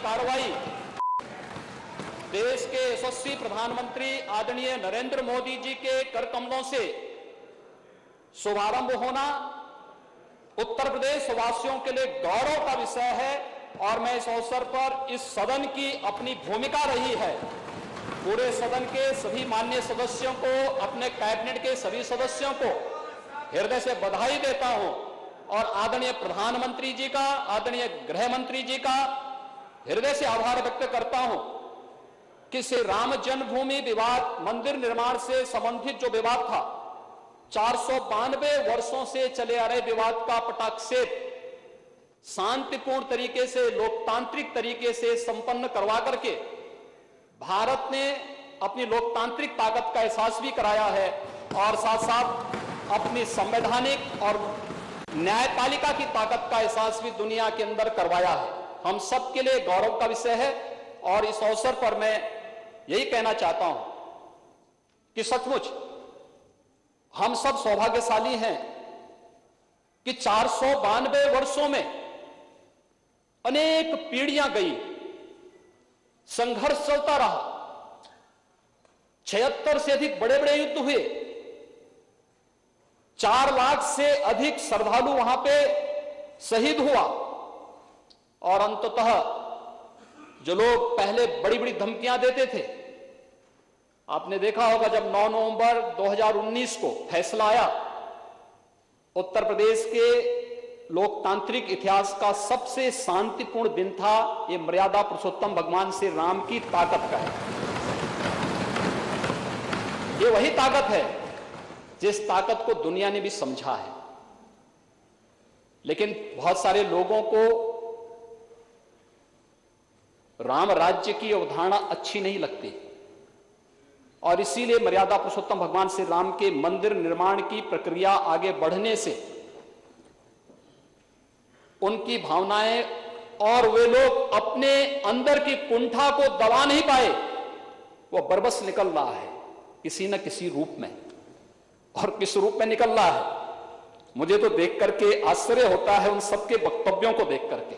कार्रवाई देश के यशस्वी प्रधानमंत्री आदरणीय नरेंद्र मोदी जी के कर कमलों से शुभारंभ होना उत्तर प्रदेश वासियों के लिए गौरव का विषय है और मैं इस अवसर पर इस सदन की अपनी भूमिका रही है पूरे सदन के सभी माननीय सदस्यों को, अपने कैबिनेट के सभी सदस्यों को हृदय से बधाई देता हूं और आदरणीय प्रधानमंत्री जी का, आदरणीय गृह मंत्री जी का हृदय से आभार व्यक्त करता हूं कि श्री राम जन्मभूमि विवाद, मंदिर निर्माण से संबंधित जो विवाद था, 492 वर्षों से चले आ रहे विवाद का पटाक्षेप शांतिपूर्ण तरीके से, लोकतांत्रिक तरीके से संपन्न करवा करके भारत ने अपनी लोकतांत्रिक ताकत का एहसास भी कराया है और साथ साथ अपनी संवैधानिक और न्यायपालिका की ताकत का एहसास भी दुनिया के अंदर करवाया है। हम सब के लिए गौरव का विषय है और इस अवसर पर मैं यही कहना चाहता हूं कि सचमुच हम सब सौभाग्यशाली हैं कि 492 वर्षों में अनेक पीढ़ियां गई, संघर्ष चलता रहा, 76 से अधिक बड़े बड़े युद्ध हुए, 4 लाख से अधिक श्रद्धालु वहां पे शहीद हुआ और अंततः जो लोग पहले बड़ी बड़ी धमकियां देते थे, आपने देखा होगा जब 9 नवंबर 2019 को फैसला आया, उत्तर प्रदेश के लोकतांत्रिक इतिहास का सबसे शांतिपूर्ण दिन था। ये मर्यादा पुरुषोत्तम भगवान श्री राम की ताकत का है। ये वही ताकत है जिस ताकत को दुनिया ने भी समझा है, लेकिन बहुत सारे लोगों को राम राज्य की अवधारणा अच्छी नहीं लगती और इसीलिए मर्यादा पुरुषोत्तम भगवान श्री राम के मंदिर निर्माण की प्रक्रिया आगे बढ़ने से उनकी भावनाएं और वे लोग अपने अंदर की कुंठा को दबा नहीं पाए, वो बरबस निकल रहा है किसी न किसी रूप में, और किस रूप में निकल रहा है मुझे तो देख करके आश्चर्य होता है उन सबके वक्तव्यों को देख करके,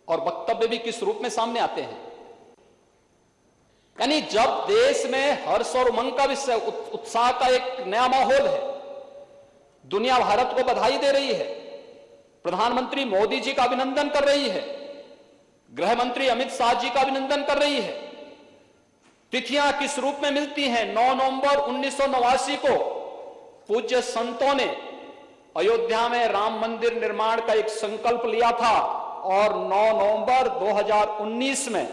और वक्तव्य भी किस रूप में सामने आते हैं। यानी जब देश में हर्ष और उमंग का विषय, उत्साह का एक नया माहौल है, दुनिया भारत को बधाई दे रही है, प्रधानमंत्री मोदी जी का अभिनंदन कर रही है, गृह मंत्री अमित शाह जी का अभिनंदन कर रही है, तिथियां किस रूप में मिलती हैं। 9 नवंबर 1989 को पूज्य संतों ने अयोध्या में राम मंदिर निर्माण का एक संकल्प लिया था और 9 नवंबर 2019 में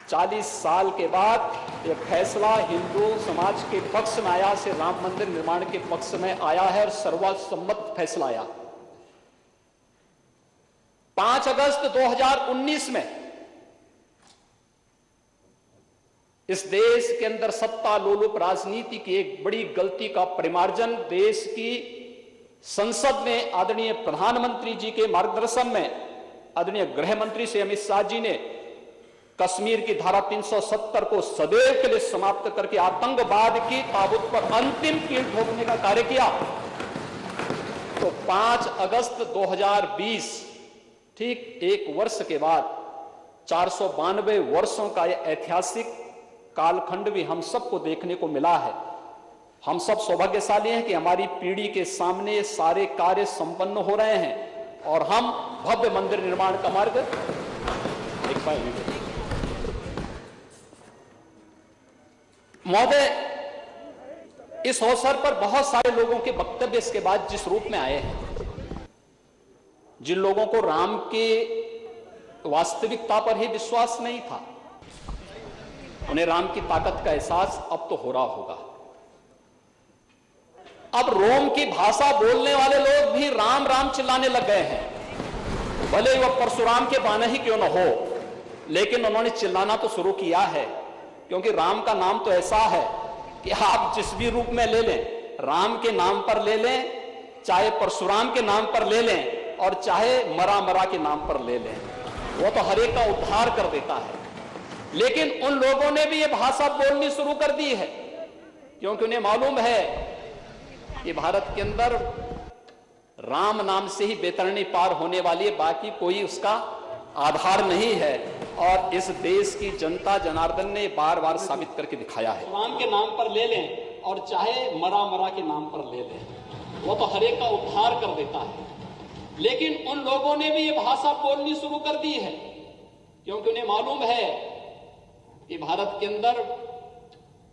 40 साल के बाद यह फैसला हिंदू समाज के पक्ष में आया, से राम मंदिर निर्माण के पक्ष में आया है और सर्वसम्मत फैसला आया। 5 अगस्त 2019 में इस देश के अंदर सत्ता लोलुप राजनीति की एक बड़ी गलती का परिमार्जन देश की संसद में आदरणीय प्रधानमंत्री जी के मार्गदर्शन में आदरणीय गृह मंत्री से अमित शाह जी ने कश्मीर की धारा 370 को सदैव के लिए समाप्त करके आतंकवाद की ताबूत पर अंतिम कील ठोकने का कार्य किया। तो 5 अगस्त 2020 ठीक 1 वर्ष के बाद 492 वर्षों का यह ऐतिहासिक कालखंड भी हम सबको देखने को मिला है। हम सब सौभाग्यशाली हैं कि हमारी पीढ़ी के सामने सारे कार्य संपन्न हो रहे हैं और हम भव्य मंदिर निर्माण का मार्ग देख पाएंगे। महोदय, इस अवसर पर बहुत सारे लोगों के वक्तव्य इसके बाद जिस रूप में आए हैं, जिन लोगों को राम के वास्तविकता पर ही विश्वास नहीं था, उन्हें राम की ताकत का एहसास अब तो हो रहा होगा। अब रोम की भाषा बोलने वाले लोग भी राम राम चिल्लाने लग गए हैं, भले वह परशुराम के बाने ही क्यों न हो, लेकिन उन्होंने चिल्लाना तो शुरू किया है, क्योंकि राम का नाम तो ऐसा है कि आप जिस भी रूप में ले लें, राम के नाम पर ले लें, चाहे परशुराम के नाम पर ले लें और चाहे मरा मरा के नाम पर ले लें, वो तो हर एक का उद्धार कर देता है। लेकिन उन लोगों ने भी ये भाषा बोलनी शुरू कर दी है, क्योंकि उन्हें मालूम है कि भारत के अंदर राम नाम से ही बेतरनी पार होने वाली है, बाकी कोई उसका आधार नहीं है और इस देश की जनता जनार्दन ने बार बार साबित करके दिखाया है। राम के नाम पर ले लें और चाहे मरा मरा के नाम पर ले लें, वो तो हर एक का उद्धार कर देता है। लेकिन उन लोगों ने भी ये भाषा बोलनी शुरू कर दी है, क्योंकि उन्हें मालूम है कि भारत के अंदर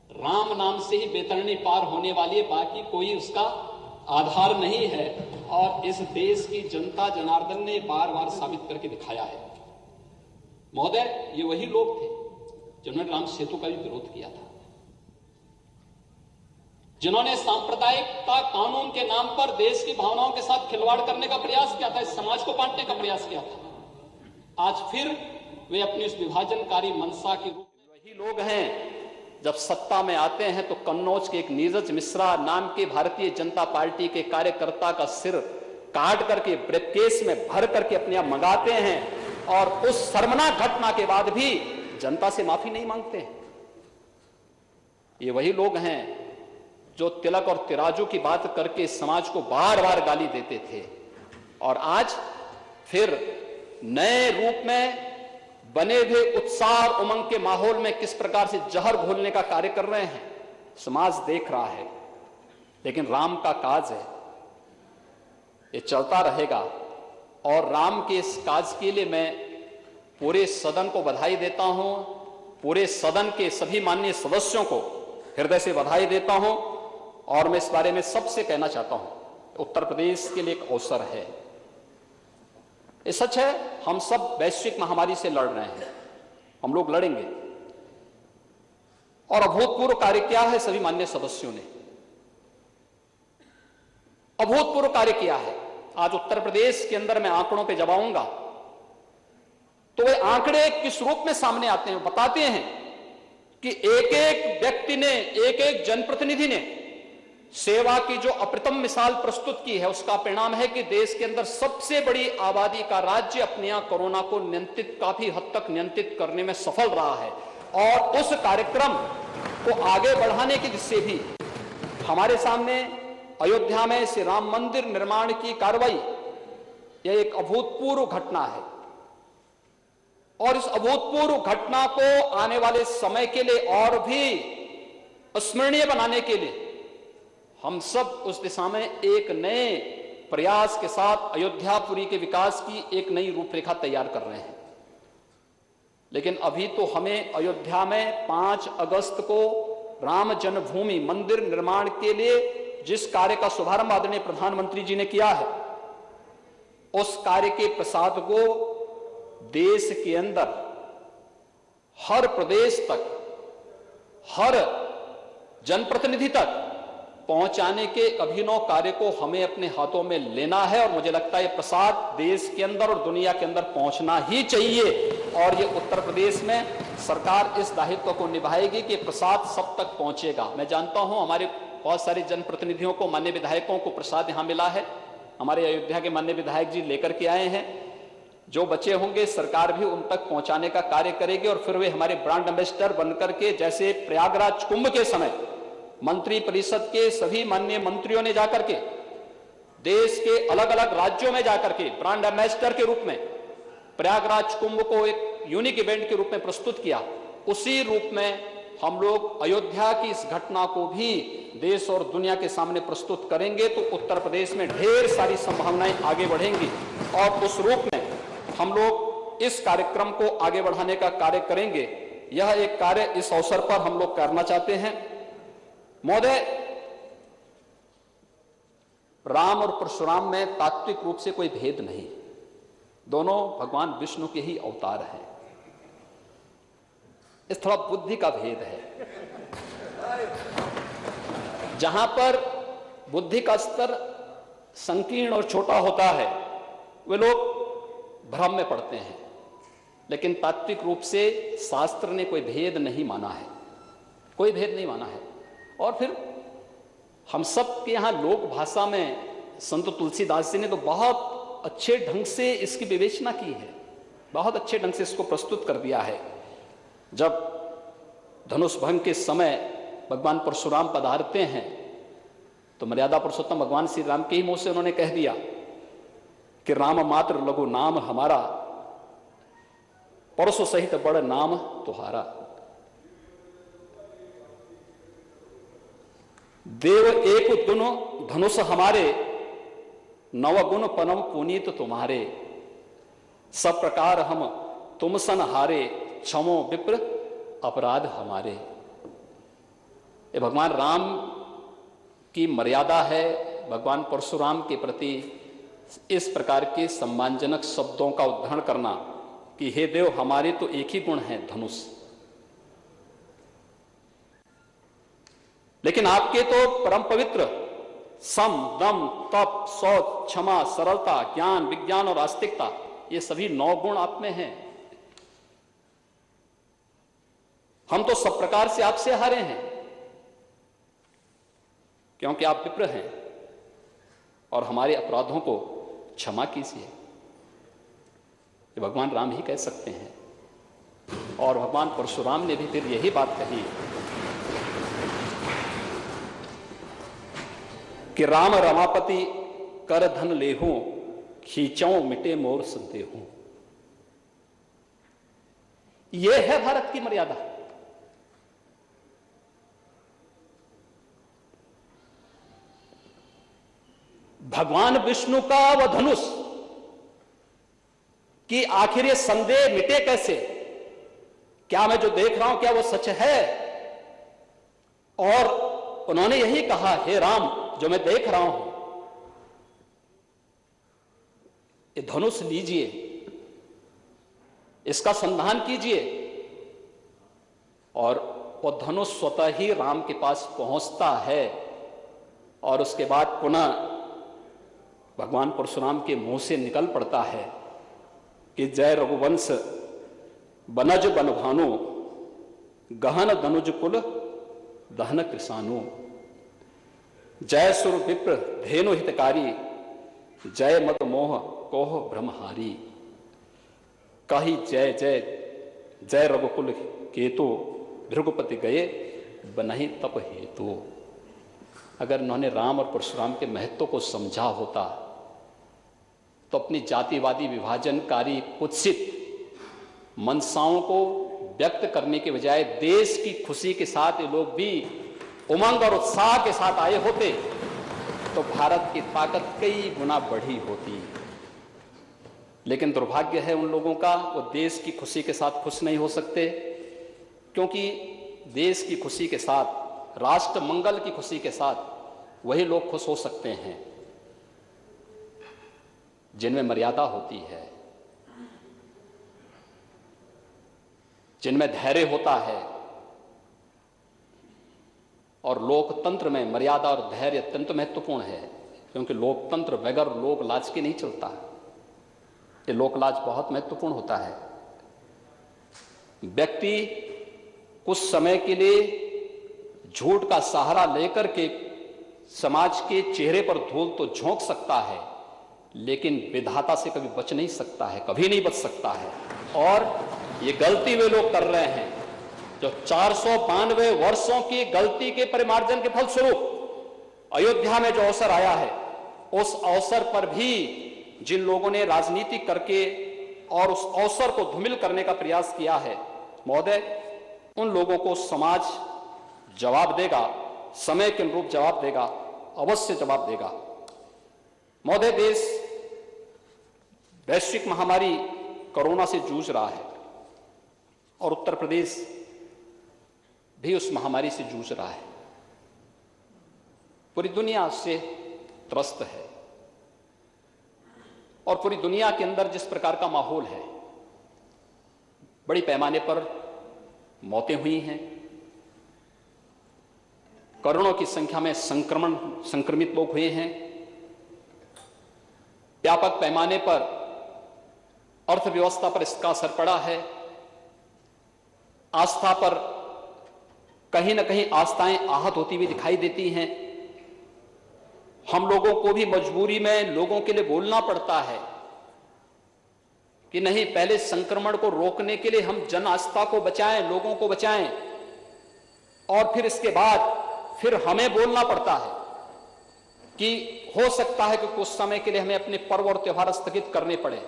राम नाम से ही बेतरनी पार होने वाली है, बाकी कोई उसका आधार नहीं है। और इस देश की जनता जनार्दन ने बार बार साबित करके दिखाया है। महोदय, ये वही लोग थे जिन्होंने राम सेतु का भी विरोध किया था, जिन्होंने सांप्रदायिकता कानून के नाम पर देश की भावनाओं के साथ खिलवाड़ करने का प्रयास किया था, इस समाज को बांटने का प्रयास किया था। आज फिर वे अपनी उस विभाजनकारी मंशा के रूप में वही लोग हैं जब सत्ता में आते हैं तो कन्नौज के एक नीरज मिश्रा नाम के भारतीय जनता पार्टी के कार्यकर्ता का सिर काट करके ब्रीफकेस में भर करके अपने आप मंगाते हैं और उस शर्मनाक घटना के बाद भी जनता से माफी नहीं मांगते हैं। ये वही लोग हैं जो तिलक और तिराजू की बात करके समाज को बार बार गाली देते थे और आज फिर नए रूप में बने हुए उत्साह और उमंग के माहौल में किस प्रकार से जहर घोलने का कार्य कर रहे हैं, समाज देख रहा है। लेकिन राम का काज है, ये चलता रहेगा और राम के इस काज के लिए मैं पूरे सदन को बधाई देता हूं, पूरे सदन के सभी माननीय सदस्यों को हृदय से बधाई देता हूं। और मैं इस बारे में सबसे कहना चाहता हूं, उत्तर प्रदेश के लिए एक अवसर है। ये सच है, हम सब वैश्विक महामारी से लड़ रहे हैं, हम लोग लड़ेंगे। और अभूतपूर्व कार्य किया है सभी माननीय सदस्यों ने, अभूतपूर्व कार्य किया है। आज उत्तर प्रदेश के अंदर मैं आंकड़ों पे जब आऊंगा तो वे आंकड़े किस रूप में सामने आते हैं, बताते हैं कि एक एक व्यक्ति ने, एक एक जनप्रतिनिधि ने सेवा की जो अप्रतिम मिसाल प्रस्तुत की है, उसका परिणाम है कि देश के अंदर सबसे बड़ी आबादी का राज्य अपने यहां कोरोना को नियंत्रित, काफी हद तक नियंत्रित करने में सफल रहा है। और उस कार्यक्रम को आगे बढ़ाने की दिशा भी हमारे सामने अयोध्या में श्री राम मंदिर निर्माण की कार्रवाई, यह एक अभूतपूर्व घटना है। और इस अभूतपूर्व घटना को आने वाले समय के लिए और भी स्मरणीय बनाने के लिए हम सब उस दिशा में एक नए प्रयास के साथ अयोध्यापुरी के विकास की एक नई रूपरेखा तैयार कर रहे हैं। लेकिन अभी तो हमें अयोध्या में 5 अगस्त को राम जन्मभूमि मंदिर निर्माण के लिए जिस कार्य का शुभारंभ आदरणीय प्रधानमंत्री जी ने किया है, उस कार्य के प्रसाद को देश के अंदर हर प्रदेश तक, हर जनप्रतिनिधि तक पहुंचाने के अभिनव कार्य को हमें अपने हाथों में लेना है। और मुझे लगता है ये प्रसाद देश के अंदर और दुनिया के अंदर पहुंचना ही चाहिए। और ये उत्तर प्रदेश में सरकार इस दायित्व को निभाएगी कि प्रसाद सब तक पहुंचेगा। मैं जानता हूं हमारे बहुत सारे जनप्रतिनिधियों को, माननीय विधायकों को प्रसाद यहां मिला है, हमारे अयोध्या के माननीय विधायक जी लेकर के आए हैं। जो बचे होंगे सरकार भी उन तक पहुंचाने का कार्य करेगी और फिर वे हमारे ब्रांड एम्बेसडर बनकर के, जैसे प्रयागराज कुंभ के समय मंत्री परिषद के सभी माननीय मंत्रियों ने जाकर के देश के अलग अलग राज्यों में जाकर के ब्रांड एम्बेसडर के रूप में प्रयागराज कुंभ को एक यूनिक इवेंट के रूप में प्रस्तुत किया, उसी रूप में हम लोग अयोध्या की इस घटना को भी देश और दुनिया के सामने प्रस्तुत करेंगे। तो उत्तर प्रदेश में ढेर सारी संभावनाएं आगे बढ़ेंगी और उस रूप में हम लोग इस कार्यक्रम को आगे बढ़ाने का कार्य करेंगे। यह एक कार्य इस अवसर पर हम लोग करना चाहते हैं। महोदय, राम और परशुराम में तात्विक रूप से कोई भेद नहीं, दोनों भगवान विष्णु के ही अवतार हैं। इस थोड़ा बुद्धि का भेद है। जहां पर बुद्धि का स्तर संकीर्ण और छोटा होता है वे लोग भ्रम में पड़ते हैं, लेकिन तात्विक रूप से शास्त्र ने कोई भेद नहीं माना है, कोई भेद नहीं माना है। और फिर हम सब के यहाँ लोक भाषा में संत तुलसीदास जी ने तो बहुत अच्छे ढंग से इसकी विवेचना की है, बहुत अच्छे ढंग से इसको प्रस्तुत कर दिया है। जब धनुष भंग के समय भगवान परशुराम पधारते हैं तो मर्यादा पुरुषोत्तम भगवान श्री राम के ही मुंह से उन्होंने कह दिया कि राम मात्र लघु नाम हमारा, परसों सहित बड़ नाम तुहारा। देव एक दुनो धनुष हमारे, नवगुण पनम पुनीत तुम्हारे। सब प्रकार हम तुम सन हारे, क्षमो विप्र अपराध हमारे। ये भगवान राम की मर्यादा है भगवान परशुराम के प्रति इस प्रकार के सम्मानजनक शब्दों का उद्धारण करना कि हे देव, हमारे तो एक ही गुण है, धनुष, लेकिन आपके तो परम पवित्र सम, दम, तप, शौच, क्षमा, सरलता, ज्ञान, विज्ञान और आस्तिकता, ये सभी 9 गुण आप में हैं। हम तो सब प्रकार से आपसे हारे हैं क्योंकि आप विप्र हैं और हमारे अपराधों को क्षमा कीजिए। ये भगवान राम ही कह सकते हैं। और भगवान परशुराम ने भी फिर यही बात कही कि राम रमापति कर धन लेहूं, खींचों मिटे मोर संदेहूं। यह है भारत की मर्यादा। भगवान विष्णु का वह धनुष कि आखिर ये संदेह मिटे कैसे, क्या मैं जो देख रहा हूं क्या वो सच है। और उन्होंने यही कहा, हे राम, जो मैं देख रहा हूं ये धनुष लीजिए, इसका संधान कीजिए। और वो धनुष स्वतः ही राम के पास पहुंचता है और उसके बाद पुनः भगवान परशुराम के मुंह से निकल पड़ता है कि जय रघुवंश बनज बनभानु, गहन दनुज कुल दहन कृषानु। जय सुर विप्र धेनु हितकारी, जय मद मोह कोह ब्रह्महारी। कही जय जय जय रघुकुल केतु, भृगुपति गए बनहि तप हेतु। अगर उन्होंने राम और परशुराम के महत्व को समझा होता तो अपनी जातिवादी विभाजनकारी कुत्सित मनसाओं को व्यक्त करने के बजाय देश की खुशी के साथ ये लोग भी उमंग और उत्साह के साथ आए होते तो भारत की ताकत कई गुना बढ़ी होती। लेकिन दुर्भाग्य है उन लोगों का, वो देश की खुशी के साथ खुश नहीं हो सकते, क्योंकि देश की खुशी के साथ, राष्ट्र मंगल की खुशी के साथ वही लोग खुश हो सकते हैं जिनमें मर्यादा होती है, जिनमें धैर्य होता है। और लोकतंत्र में मर्यादा और धैर्य अत्यंत महत्वपूर्ण है, क्योंकि लोकतंत्र बगैर लोक लाज के नहीं चलता। ये लोक लाज बहुत महत्वपूर्ण होता है। व्यक्ति कुछ समय के लिए झूठ का सहारा लेकर के समाज के चेहरे पर धूल तो झोंक सकता है, लेकिन विधाता से कभी बच नहीं सकता है, कभी नहीं बच सकता है। और ये गलती वे लोग कर रहे हैं जो 492 वर्षों की गलती के परिमार्जन के फलस्वरूप अयोध्या में जो अवसर आया है, उस अवसर पर भी जिन लोगों ने राजनीति करके और उस अवसर को धूमिल करने का प्रयास किया है, महोदय, उन लोगों को समाज जवाब देगा, समय के अनुरूप जवाब देगा, अवश्य जवाब देगा। महोदय, देश वैश्विक महामारी कोरोना से जूझ रहा है और उत्तर प्रदेश भी उस महामारी से जूझ रहा है। पूरी दुनिया उससे त्रस्त है और पूरी दुनिया के अंदर जिस प्रकार का माहौल है, बड़ी पैमाने पर मौतें हुई हैं, करोड़ों की संख्या में संक्रमित लोग हुए हैं, व्यापक पैमाने पर अर्थव्यवस्था पर इसका असर पड़ा है, आस्था पर कहीं ना कहीं आस्थाएं आहत होती हुई दिखाई देती हैं। हम लोगों को भी मजबूरी में लोगों के लिए बोलना पड़ता है कि नहीं, पहले संक्रमण को रोकने के लिए हम जन आस्था को बचाएं, लोगों को बचाएं, और फिर इसके बाद फिर हमें बोलना पड़ता है कि हो सकता है कि कुछ समय के लिए हमें अपने पर्व और त्योहार स्थगित करने पड़े।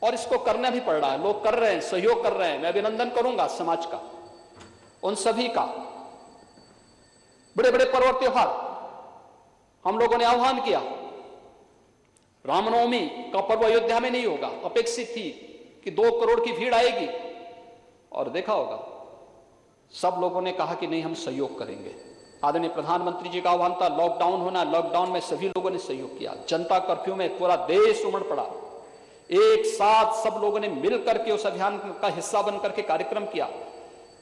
और इसको करना भी पड़ रहा है, लोग कर रहे हैं, सहयोग कर रहे हैं। मैं अभिनंदन करूंगा समाज का, उन सभी का। बड़े बड़े पर्व त्योहार हम लोगों ने आह्वान किया। रामनवमी का पर्व अयोध्या में नहीं होगा, अपेक्षित थी कि 2 करोड़ की भीड़ आएगी, और देखा होगा सब लोगों ने कहा कि नहीं, हम सहयोग करेंगे। आदरणीय प्रधानमंत्री जी का आह्वान था, लॉकडाउन होना, लॉकडाउन में सभी लोगों ने सहयोग किया। जनता कर्फ्यू में पूरा देश उमड़ पड़ा, एक साथ सब लोगों ने मिल करके उस अभियान का हिस्सा बन करके कार्यक्रम किया।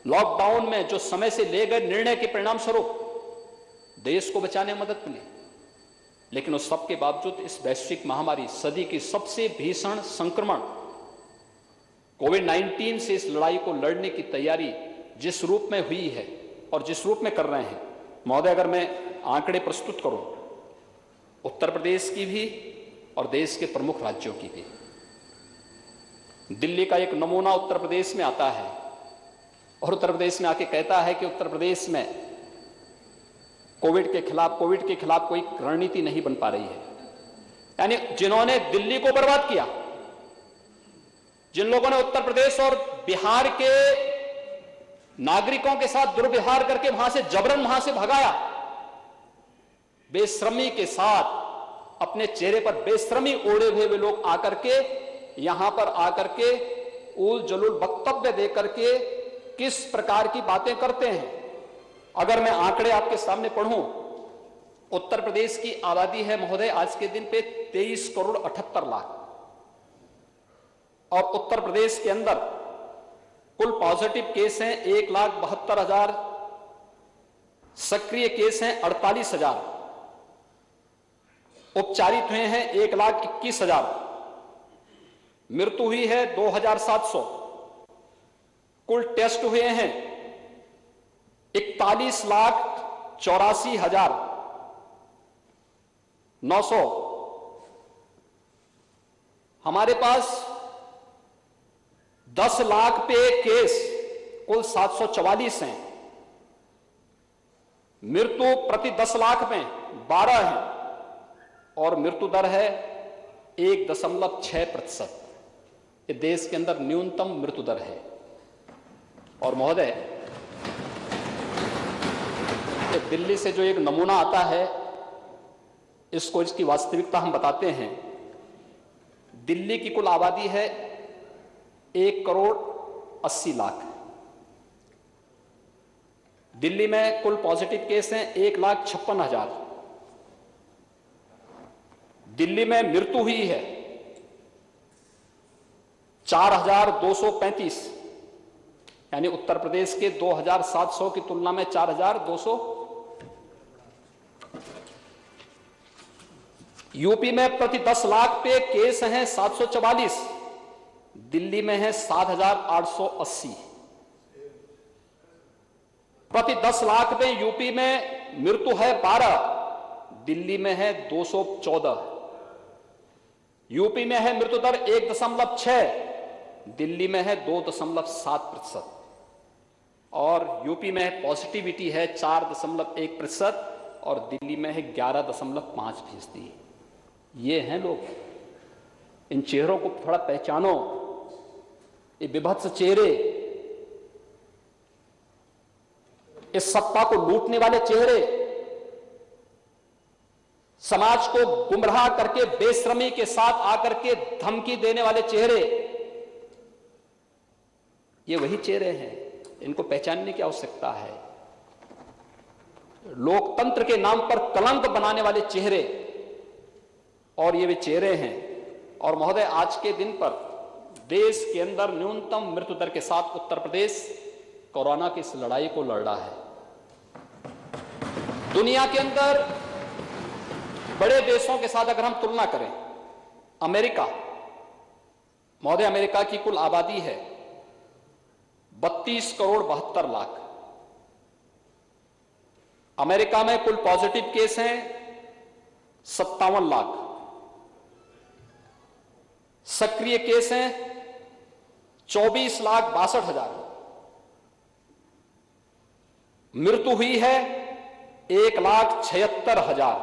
लॉकडाउन में जो समय से ले गए निर्णय के परिणाम स्वरूप देश को बचाने में मदद मिली, लेकिन उस सब के बावजूद इस वैश्विक महामारी, सदी की सबसे भीषण संक्रमण कोविड-19 से इस लड़ाई को लड़ने की तैयारी जिस रूप में हुई है और जिस रूप में कर रहे हैं, महोदय, अगर मैं आंकड़े प्रस्तुत करूं उत्तर प्रदेश की भी और देश के प्रमुख राज्यों की भी। दिल्ली का एक नमूना उत्तर प्रदेश में आता है और उत्तर प्रदेश में आके कहता है कि उत्तर प्रदेश में कोविड के खिलाफ कोई रणनीति नहीं बन पा रही है। यानी जिन्होंने दिल्ली को बर्बाद किया, जिन लोगों ने उत्तर प्रदेश और बिहार के नागरिकों के साथ दुर्व्यवहार करके वहां से जबरन वहां से भगाया, बेशर्मी के साथ अपने चेहरे पर बेशर्मी ओढ़े हुए वे लोग आकर के यहां पर आकर के उल जलूल वक्तव्य देकर के किस प्रकार की बातें करते हैं। अगर मैं आंकड़े आपके सामने पढ़ूं, उत्तर प्रदेश की आबादी है महोदय आज के दिन पे 23 करोड़ 78 लाख, और उत्तर प्रदेश के अंदर कुल पॉजिटिव केस हैं 1,72,000, सक्रिय केस हैं 48,000, उपचारित हुए हैं 1,21,000, मृत्यु हुई है 2,700, कुल टेस्ट हुए हैं 41,84,900। हमारे पास 10 लाख पे केस कुल 744 हैं, मृत्यु प्रति 10 लाख में 12 है, और मृत्यु दर है 1.6%। ये देश के अंदर न्यूनतम मृत्यु दर है। और महोदय, दिल्ली से जो एक नमूना आता है, इसको इसकी वास्तविकता हम बताते हैं। दिल्ली की कुल आबादी है 1 करोड़ 80 लाख। दिल्ली में कुल पॉजिटिव केस हैं 1,56,000। दिल्ली में मृत्यु हुई है 4,235, यानी उत्तर प्रदेश के 2,700 की तुलना में 4,200। यूपी में प्रति 10 लाख पे केस हैं 744, दिल्ली में है 7,880। प्रति 10 लाख पे यूपी में मृत्यु है 12, दिल्ली में है 214। यूपी में है मृत्यु दर 1.6, दिल्ली में है 2.7%, और यूपी में पॉजिटिविटी है 4.1% और दिल्ली में है 11.5%। ये हैं लोग। इन चेहरों को थोड़ा पहचानो, ये विभत्स चेहरे, इस सत्ता को लूटने वाले चेहरे, समाज को गुमराह करके बेशर्मी के साथ आकर के धमकी देने वाले चेहरे, ये वही चेहरे हैं। इनको पहचानने की आवश्यकता है। लोकतंत्र के नाम पर कलंक बनाने वाले चेहरे, और ये वे चेहरे हैं। और महोदय, आज के दिन पर देश के अंदर न्यूनतम मृत्यु दर के साथ उत्तर प्रदेश कोरोना की इस लड़ाई को लड़ रहा है। दुनिया के अंदर बड़े देशों के साथ अगर हम तुलना करें, अमेरिका, महोदय, अमेरिका की कुल आबादी है 32 करोड़ 72 लाख। अमेरिका में कुल पॉजिटिव केस हैं 57 लाख, सक्रिय केस हैं 24,62,000, मृत्यु हुई है 1,76,000।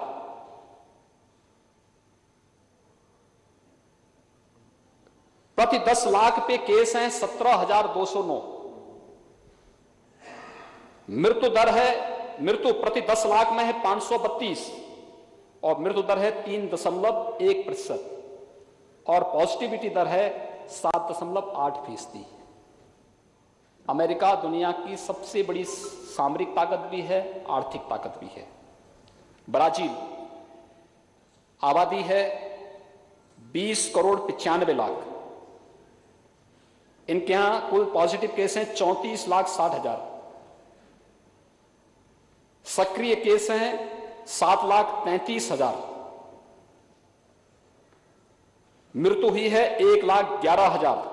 प्रति 10 लाख पे केस हैं 17,209। मृत्यु दर है, मृत्यु प्रति 10 लाख में है 532 और मृत्यु दर है 3.1%। और पॉजिटिविटी दर है 7.8%। अमेरिका दुनिया की सबसे बड़ी सामरिक ताकत भी है, आर्थिक ताकत भी है। ब्राजील आबादी है 20 करोड़ 95 लाख। इनके यहां कुल पॉजिटिव केस हैं 34,60,000। सक्रिय केस हैं 7,33,000। मृत्यु हुई है 1,11,000।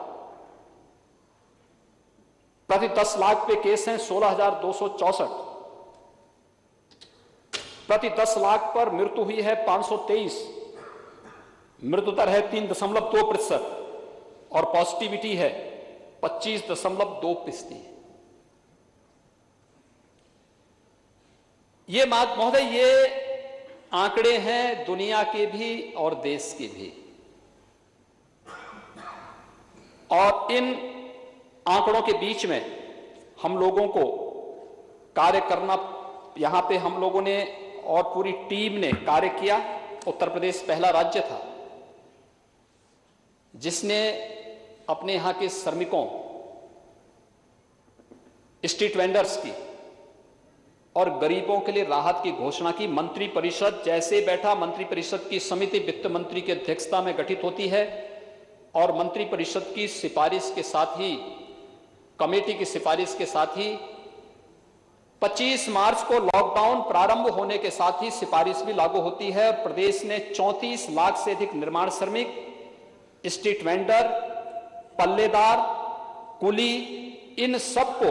प्रति 10 लाख पे केस हैं 16,264। प्रति 10 लाख पर मृत्यु हुई है 523। मृत्यु दर है 3.2% और पॉजिटिविटी है 25.2%। ये महोदय, ये आंकड़े हैं दुनिया के भी और देश के भी। और इन आंकड़ों के बीच में हम लोगों को कार्य करना, यहां पे हम लोगों ने और पूरी टीम ने कार्य किया। उत्तर प्रदेश पहला राज्य था जिसने अपने यहां के श्रमिकों, स्ट्रीट वेंडर्स की और गरीबों के लिए राहत की घोषणा की। मंत्री परिषद जैसे बैठा, मंत्री परिषद की समिति वित्त मंत्री की अध्यक्षता में गठित होती है और मंत्री परिषद की सिफारिश के साथ ही, कमेटी की सिफारिश के साथ ही 25 मार्च को लॉकडाउन प्रारंभ होने के साथ ही सिफारिश भी लागू होती है। प्रदेश ने 34 लाख से अधिक निर्माण श्रमिक, स्ट्रीट वेंडर, पल्लेदार, कुली, इन सबको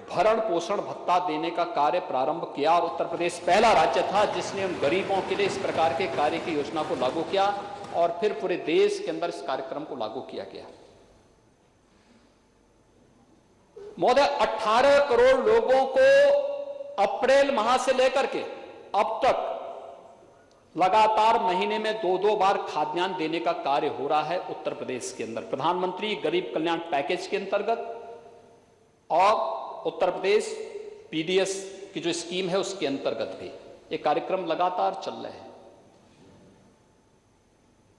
भरण पोषण भत्ता देने का कार्य प्रारंभ किया और उत्तर प्रदेश पहला राज्य था जिसने उन गरीबों के लिए इस प्रकार के कार्य की योजना को लागू किया और फिर पूरे देश के अंदर इस कार्यक्रम को लागू किया गया। महोदय, 18 करोड़ लोगों को अप्रैल माह से लेकर के अब तक लगातार महीने में 2-2 बार खाद्यान्न देने का कार्य हो रहा है उत्तर प्रदेश के अंदर, प्रधानमंत्री गरीब कल्याण पैकेज के अंतर्गत और उत्तर प्रदेश पीडीएस की जो स्कीम है उसके अंतर्गत भी ये कार्यक्रम लगातार चल रहे हैं।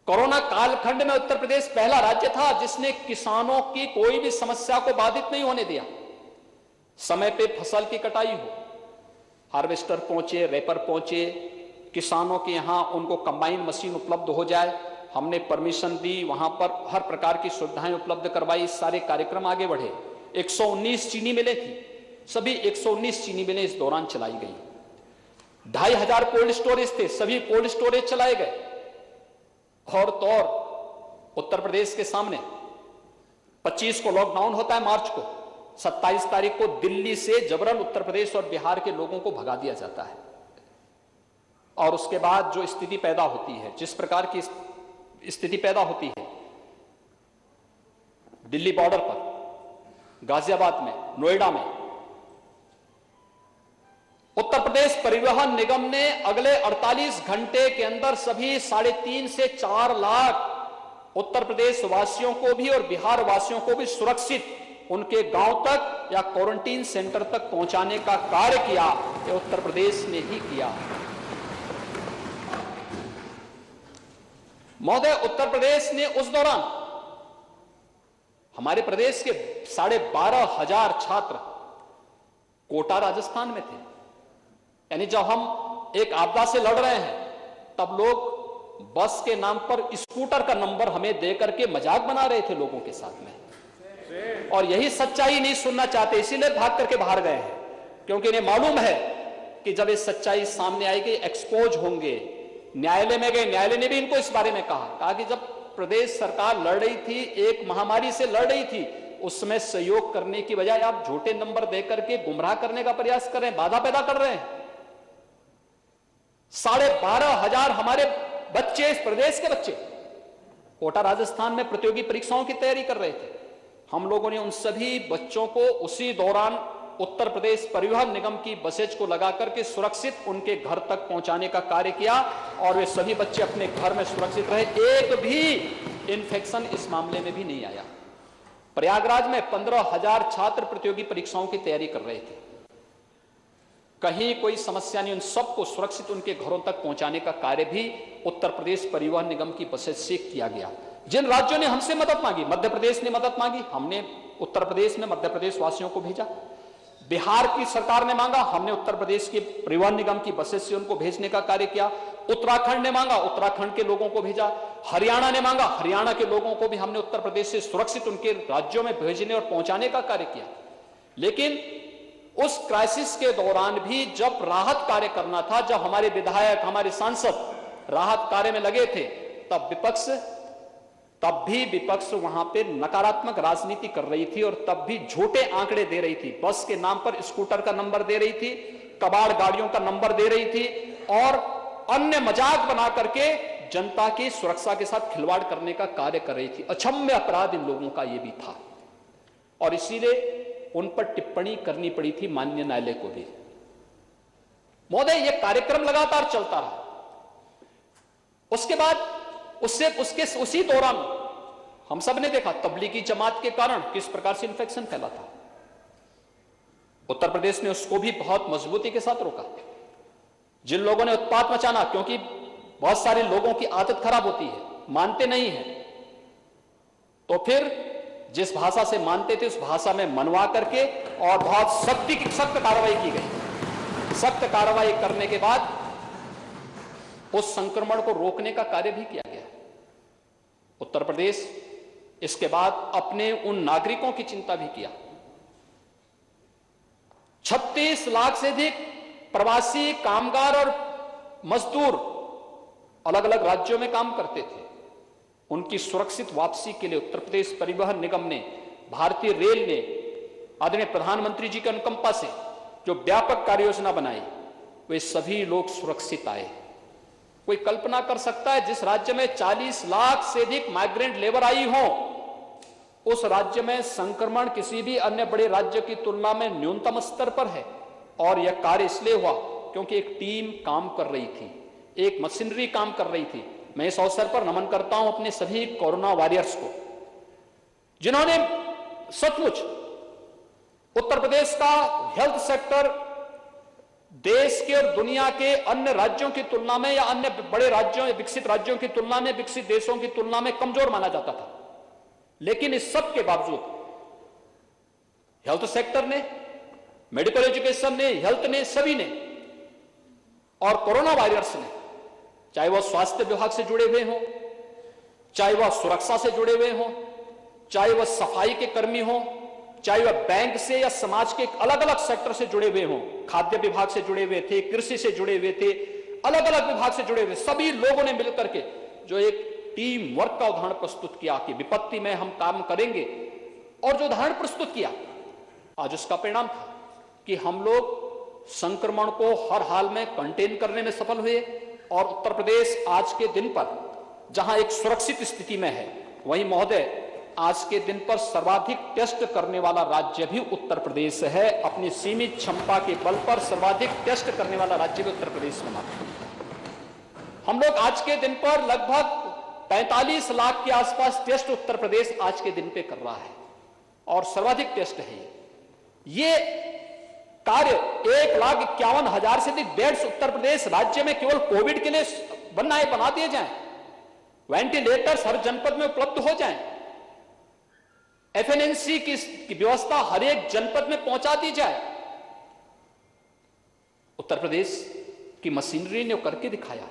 कोरोना कालखंड में उत्तर प्रदेश पहला राज्य था जिसने किसानों की कोई भी समस्या को बाधित नहीं होने दिया। समय पे फसल की कटाई हो, हार्वेस्टर पहुंचे, रेपर पहुंचे, किसानों के यहां उनको कंबाइन मशीन उपलब्ध हो जाए, हमने परमिशन दी, वहां पर हर प्रकार की सुविधाएं उपलब्ध करवाई। सारे कार्यक्रम आगे बढ़े। 119 चीनी मिलें थी, सभी 119 चीनी मिलें इस दौरान चलाई गई। 2,500 कोल्ड स्टोरेज थे, सभी कोल्ड स्टोरेज चलाए गए। और तो और उत्तर प्रदेश के सामने 25 को लॉकडाउन होता है मार्च को, 27 तारीख को दिल्ली से जबरन उत्तर प्रदेश और बिहार के लोगों को भगा दिया जाता है। और उसके बाद जो स्थिति पैदा होती है, जिस प्रकार की स्थिति पैदा होती है दिल्ली बॉर्डर पर, गाजियाबाद में, नोएडा में, उत्तर प्रदेश परिवहन निगम ने अगले 48 घंटे के अंदर सभी 3.5 से 4 लाख उत्तर प्रदेश वासियों को भी और बिहार वासियों को भी सुरक्षित उनके गांव तक या क्वारंटीन सेंटर तक पहुंचाने का कार्य किया। ये उत्तर प्रदेश ने ही किया। महोदय, उत्तर प्रदेश ने उस दौरान हमारे प्रदेश के 12,500 छात्र कोटा राजस्थान में थे। यानी जब हम एक आपदा से लड़ रहे हैं तब लोग बस के नाम पर स्कूटर का नंबर हमें देकर के मजाक बना रहे थे लोगों के साथ में, और यही सच्चाई नहीं सुनना चाहते, इसीलिए भाग करके बाहर गए हैं, क्योंकि इन्हें मालूम है कि जब ये सच्चाई सामने आएगी एक्सपोज होंगे। न्यायालय में गए, न्यायालय ने भी इनको इस बारे में कहा कि जब प्रदेश सरकार लड़ रही थी, एक महामारी से लड़ रही थी, उसमें सहयोग करने की बजाय आप झूठे नंबर देकर के गुमराह करने का प्रयास कर रहे हैं, बाधा पैदा कर रहे हैं। 12,500 हमारे बच्चे, इस प्रदेश के बच्चे कोटा राजस्थान में प्रतियोगी परीक्षाओं की तैयारी कर रहे थे। हम लोगों ने उन सभी बच्चों को उसी दौरान उत्तर प्रदेश परिवहन निगम की बसेज को लगा करके सुरक्षित उनके घर तक पहुंचाने का कार्य किया और वे सभी बच्चे अपने घर में सुरक्षित रहे। एक भी इन्फेक्शन इस मामले में भी नहीं आया। प्रयागराज में 15,000 छात्र प्रतियोगी परीक्षाओं की तैयारी कर रहे थे, कहीं कोई समस्या नहीं। उन सबको सुरक्षित उनके घरों तक पहुंचाने का कार्य भी उत्तर प्रदेश परिवहन निगम की बसेज से किया गया। जिन राज्यों ने हमसे मदद मांगी, मध्य प्रदेश ने मदद मांगी, हमने उत्तर प्रदेश में मध्य प्रदेश वासियों को भेजा। बिहार की सरकार ने मांगा, हमने उत्तर प्रदेश के परिवहन निगम की बसेज से उनको भेजने का कार्य किया। उत्तराखंड ने मांगा, उत्तराखंड के लोगों को भेजा। हरियाणा ने मांगा, हरियाणा के लोगों को भी हमने उत्तर प्रदेश से सुरक्षित उनके राज्यों में भेजने और पहुंचाने का कार्य किया। लेकिन उस क्राइसिस के दौरान भी जब राहत कार्य करना था, जब हमारे विधायक, हमारे सांसद राहत कार्य में लगे थे, तब भी विपक्ष वहां पे नकारात्मक राजनीति कर रही थी और तब भी झूठे आंकड़े दे रही थी। बस के नाम पर स्कूटर का नंबर दे रही थी, कबाड़ गाड़ियों का नंबर दे रही थी और अन्य मजाक बना करके जनता की सुरक्षा के साथ खिलवाड़ करने का कार्य कर रही थी। अक्षम्य अपराध इन लोगों का यह भी था और इसीलिए उन पर टिप्पणी करनी पड़ी थी माननीय न्यायालय को भी। महोदय, यह कार्यक्रम लगातार चलता रहा। उसके बाद उसी दौरान हम सब ने देखा तबलीगी जमात के कारण किस प्रकार से इंफेक्शन फैला था। उत्तर प्रदेश ने उसको भी बहुत मजबूती के साथ रोका। जिन लोगों ने उत्पात मचाना, क्योंकि बहुत सारे लोगों की आदत खराब होती है, मानते नहीं है, तो फिर जिस भाषा से मानते थे उस भाषा में मनवा करके और बहुत सख्त कार्रवाई की गई। सख्त कार्रवाई करने के बाद उस संक्रमण को रोकने का कार्य भी किया गया। उत्तर प्रदेश इसके बाद अपने उन नागरिकों की चिंता भी किया। 36 लाख से अधिक प्रवासी कामगार और मजदूर अलग अलग राज्यों में काम करते थे। उनकी सुरक्षित वापसी के लिए उत्तर प्रदेश परिवहन निगम ने, भारतीय रेल ने आदरणीय प्रधानमंत्री जी की अनुकंपा से जो व्यापक कार्य योजना बनाई, वे सभी लोग सुरक्षित आए। कोई कल्पना कर सकता है जिस राज्य में 40 लाख से अधिक माइग्रेंट लेबर आई हो, उस राज्य में संक्रमण किसी भी अन्य बड़े राज्य की तुलना में न्यूनतम स्तर पर है। और यह कार्य इसलिए हुआ क्योंकि एक टीम काम कर रही थी, एक मशीनरी काम कर रही थी। मैं इस अवसर पर नमन करता हूं अपने सभी कोरोना वॉरियर्स को, जिन्होंने सचमुच उत्तर प्रदेश का हेल्थ सेक्टर देश के और दुनिया के अन्य राज्यों की तुलना में या अन्य बड़े राज्यों या विकसित राज्यों की तुलना में, विकसित देशों की तुलना में कमजोर माना जाता था। लेकिन इस सब के बावजूद हेल्थ सेक्टर ने, मेडिकल एजुकेशन ने, हेल्थ ने, सभी ने और कोरोना वायरस ने, चाहे वह स्वास्थ्य विभाग से जुड़े हुए हों, चाहे वह सुरक्षा से जुड़े हुए हों, चाहे वह सफाई के कर्मी हों, चाहे वह बैंक से या समाज के अलग अलग सेक्टर से जुड़े हुए हों, खाद्य विभाग से जुड़े हुए थे, कृषि से जुड़े हुए थे, अलग अलग विभाग से जुड़े हुए, सभी लोगों ने मिलकर के जो एक टीम वर्क का उदाहरण प्रस्तुत किया कि विपत्ति में हम काम करेंगे, और जो उदाहरण प्रस्तुत किया, आज उसका परिणाम था कि हम लोग संक्रमण को हर हाल में कंटेन करने में सफल हुए। और उत्तर प्रदेश आज के दिन पर जहां एक सुरक्षित स्थिति में है, वहीं महोदय आज के दिन पर सर्वाधिक टेस्ट करने वाला राज्य भी उत्तर प्रदेश है। अपनी सीमित क्षमता के बल पर सर्वाधिक टेस्ट करने वाला राज्य भी उत्तर प्रदेश बना। हम लोग आज के दिन पर लगभग 45 लाख के आसपास टेस्ट उत्तर प्रदेश आज के दिन पे कर रहा है और सर्वाधिक टेस्ट है। ये कार्य 1,51,000 से अधिक बेड्स उत्तर प्रदेश राज्य में केवल कोविड के लिए बना दिए जाएं, वेंटिलेटर्स हर जनपद में उपलब्ध हो जाएं, एफएनएनसी की व्यवस्था हर एक जनपद में पहुंचा दी जाए। उत्तर प्रदेश की मशीनरी ने करके दिखाया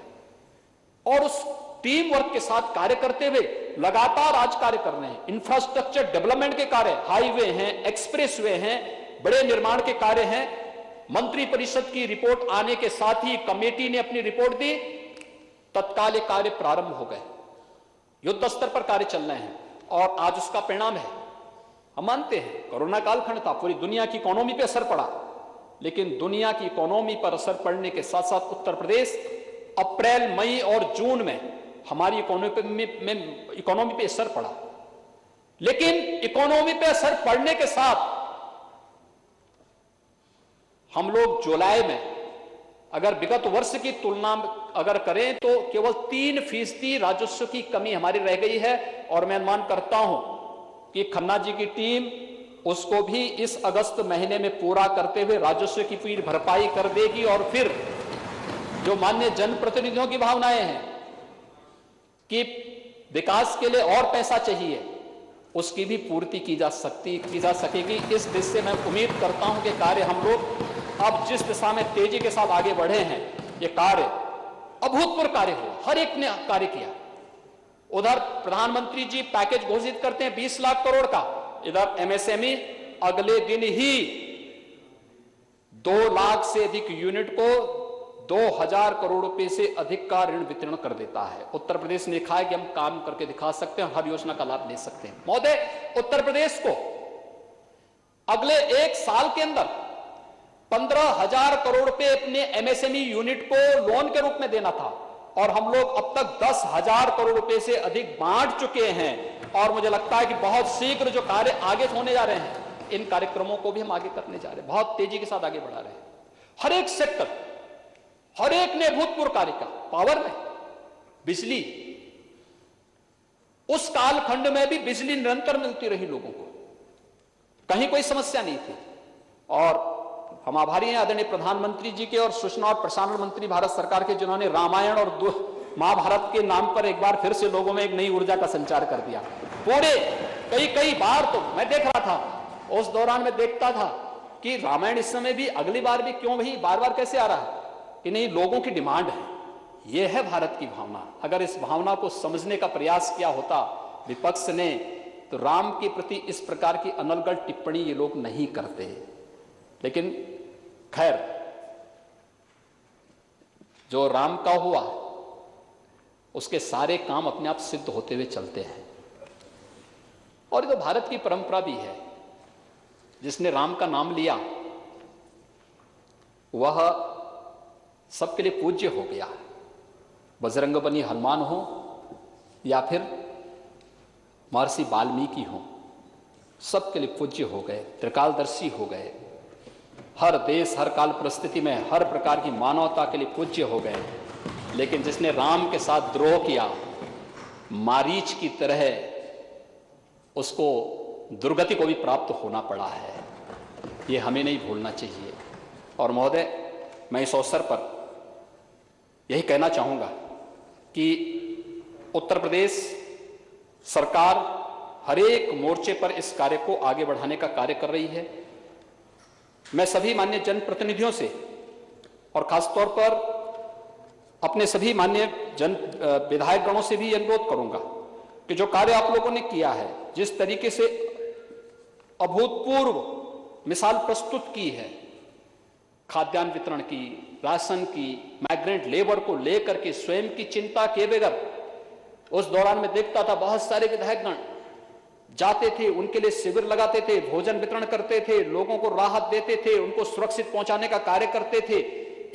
और उस टीम वर्क के साथ कार्य करते हुए लगातार आज कार्य कर रहे हैं। इंफ्रास्ट्रक्चर डेवलपमेंट के कार्य, हाईवे हैं, एक्सप्रेसवे हैं, बड़े निर्माण के कार्य हैं। मंत्री परिषद की रिपोर्ट आने के साथ ही कमेटी ने अपनी रिपोर्ट दी, तत्काल ये कार्य प्रारंभ हो गए, युद्ध स्तर पर कार्य चल रहे हैं और आज उसका परिणाम है। हम मानते हैं कोरोना कालखंड था, पूरी दुनिया की इकोनॉमी पे असर पड़ा, लेकिन दुनिया की इकोनॉमी पर असर पड़ने के साथ साथ उत्तर प्रदेश अप्रैल, मई और जून में हमारी इकोनॉमी पे असर पड़ा। लेकिन इकोनॉमी पे असर पड़ने के साथ हम लोग जुलाई में अगर विगत वर्ष की तुलना अगर करें तो केवल 3% राजस्व की कमी हमारी रह गई है, और मैं अनुमान करता हूं कि खन्ना जी की टीम उसको भी इस अगस्त महीने में पूरा करते हुए राजस्व की पूरी भरपाई कर देगी, और फिर जो माननीय जनप्रतिनिधियों की भावनाएं हैं कि विकास के लिए और पैसा चाहिए, उसकी भी पूर्ति की जा सकेगी। इस दिशा से मैं उम्मीद करता हूं कि कार्य हम लोग अब जिस दिशा में तेजी के साथ आगे बढ़े हैं, ये कार्य अभूतपूर्व कार्य हुआ, हर एक ने कार्य किया। उधर प्रधानमंत्री जी पैकेज घोषित करते हैं 20 लाख करोड़ का, इधर एमएसएमई अगले दिन ही 2 लाख से अधिक यूनिट को 2000 करोड़ रुपए से अधिक का ऋण वितरण कर देता है। उत्तर प्रदेश ने लिखा है कि हम काम करके दिखा सकते हैं, हर योजना का लाभ ले सकते हैं। महोदय, उत्तर प्रदेश को अगले 1 साल के अंदर 15,000 करोड़ रुपए अपने एमएसएमई यूनिट को लोन के रूप में देना था, और हम लोग अब तक 10,000 करोड़ रुपए से अधिक बांट चुके हैं। और मुझे लगता है कि बहुत शीघ्र जो कार्य आगे होने जा रहे हैं, इन कार्यक्रमों को भी हम आगे करने जा रहे हैं, बहुत तेजी के साथ आगे बढ़ा रहे हैं। हर एक सेक्टर, हर एक ने भूतपूर्व कार्य का, पावर में, बिजली, उस कालखंड में भी बिजली निरंतर मिलती रही लोगों को, कहीं कोई समस्या नहीं थी। और हम आभारी हैं आदरणीय प्रधानमंत्री जी के और सूचना और प्रसारण मंत्री भारत सरकार के, जिन्होंने रामायण और महाभारत के नाम पर एक बार फिर से लोगों में एक नई ऊर्जा का संचार कर दिया। पूरे कई बार तो मैं देख रहा था, उस दौरान मैं देखता था कि रामायण इस समय भी, अगली बार भी क्यों भाई बार बार कैसे आ रहा है, कि नहीं, लोगों की डिमांड है। यह है भारत की भावना। अगर इस भावना को समझने का प्रयास किया होता विपक्ष ने, तो राम के प्रति इस प्रकार की अनर्गल टिप्पणी ये लोग नहीं करते। लेकिन खैर, जो राम का हुआ उसके सारे काम अपने आप सिद्ध होते हुए चलते हैं। और ये तो भारत की परंपरा भी है, जिसने राम का नाम लिया वह सबके लिए पूज्य हो गया। बजरंगबली हनुमान हो या फिर महर्षि वाल्मीकि हो, सबके लिए पूज्य हो गए, त्रिकालदर्शी हो गए। हर देश, हर काल परिस्थिति में हर प्रकार की मानवता के लिए पूज्य हो गए। लेकिन जिसने राम के साथ द्रोह किया, मारीच की तरह उसको दुर्गति को भी प्राप्त होना पड़ा है, ये हमें नहीं भूलना चाहिए। और महोदय, मैं इस अवसर पर यही कहना चाहूंगा कि उत्तर प्रदेश सरकार हर एक मोर्चे पर इस कार्य को आगे बढ़ाने का कार्य कर रही है। मैं सभी माननीय जनप्रतिनिधियों से और खासतौर पर अपने सभी माननीय विधायक गणों से भी अनुरोध करूंगा कि जो कार्य आप लोगों ने किया है, जिस तरीके से अभूतपूर्व मिसाल प्रस्तुत की है, खाद्यान्न वितरण की, राशन की, माइग्रेंट लेबर को लेकर के स्वयं की चिंता किए बगैर, उस दौरान में देखता था बहुत सारे विधायकगण जाते थे, उनके लिए शिविर लगाते थे, भोजन वितरण करते थे, लोगों को राहत देते थे, उनको सुरक्षित पहुंचाने का कार्य करते थे,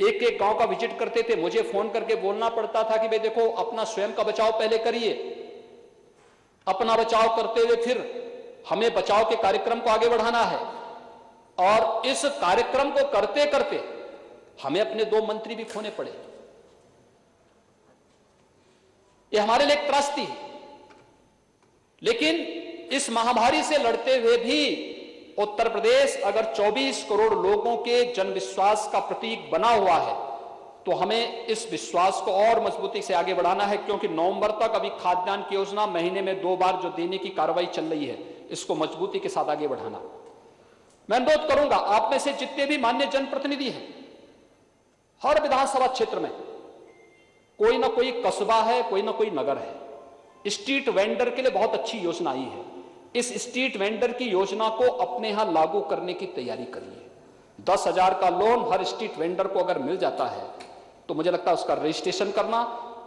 एक एक गांव का विजिट करते थे। मुझे फोन करके बोलना पड़ता था कि भाई देखो, अपना स्वयं का बचाव पहले करिए, अपना बचाव करते हुए फिर हमें बचाव के कार्यक्रम को आगे बढ़ाना है। और इस कार्यक्रम को करते करते हमें अपने 2 मंत्री भी खोने पड़े। यह हमारे लिए एक त्रासदी है। लेकिन इस महामारी से लड़ते हुए भी उत्तर प्रदेश अगर 24 करोड़ लोगों के जनविश्वास का प्रतीक बना हुआ है, तो हमें इस विश्वास को और मजबूती से आगे बढ़ाना है। क्योंकि नवंबर तक अभी खाद्यान्न की योजना महीने में 2 बार जो देने की कार्रवाई चल रही है, इसको मजबूती के साथ आगे बढ़ाना। मैं अनुरोध करूंगा, आप में से जितने भी माननीय जनप्रतिनिधि हैं, हर विधानसभा क्षेत्र में कोई ना कोई कस्बा है, कोई ना कोई नगर है। स्ट्रीट वेंडर के लिए बहुत अच्छी योजना आई है। इस स्ट्रीट वेंडर की योजना को अपने यहां लागू करने की तैयारी करिए। 10,000 का लोन हर स्ट्रीट वेंडर को अगर मिल जाता है, तो मुझे लगता है उसका रजिस्ट्रेशन करना,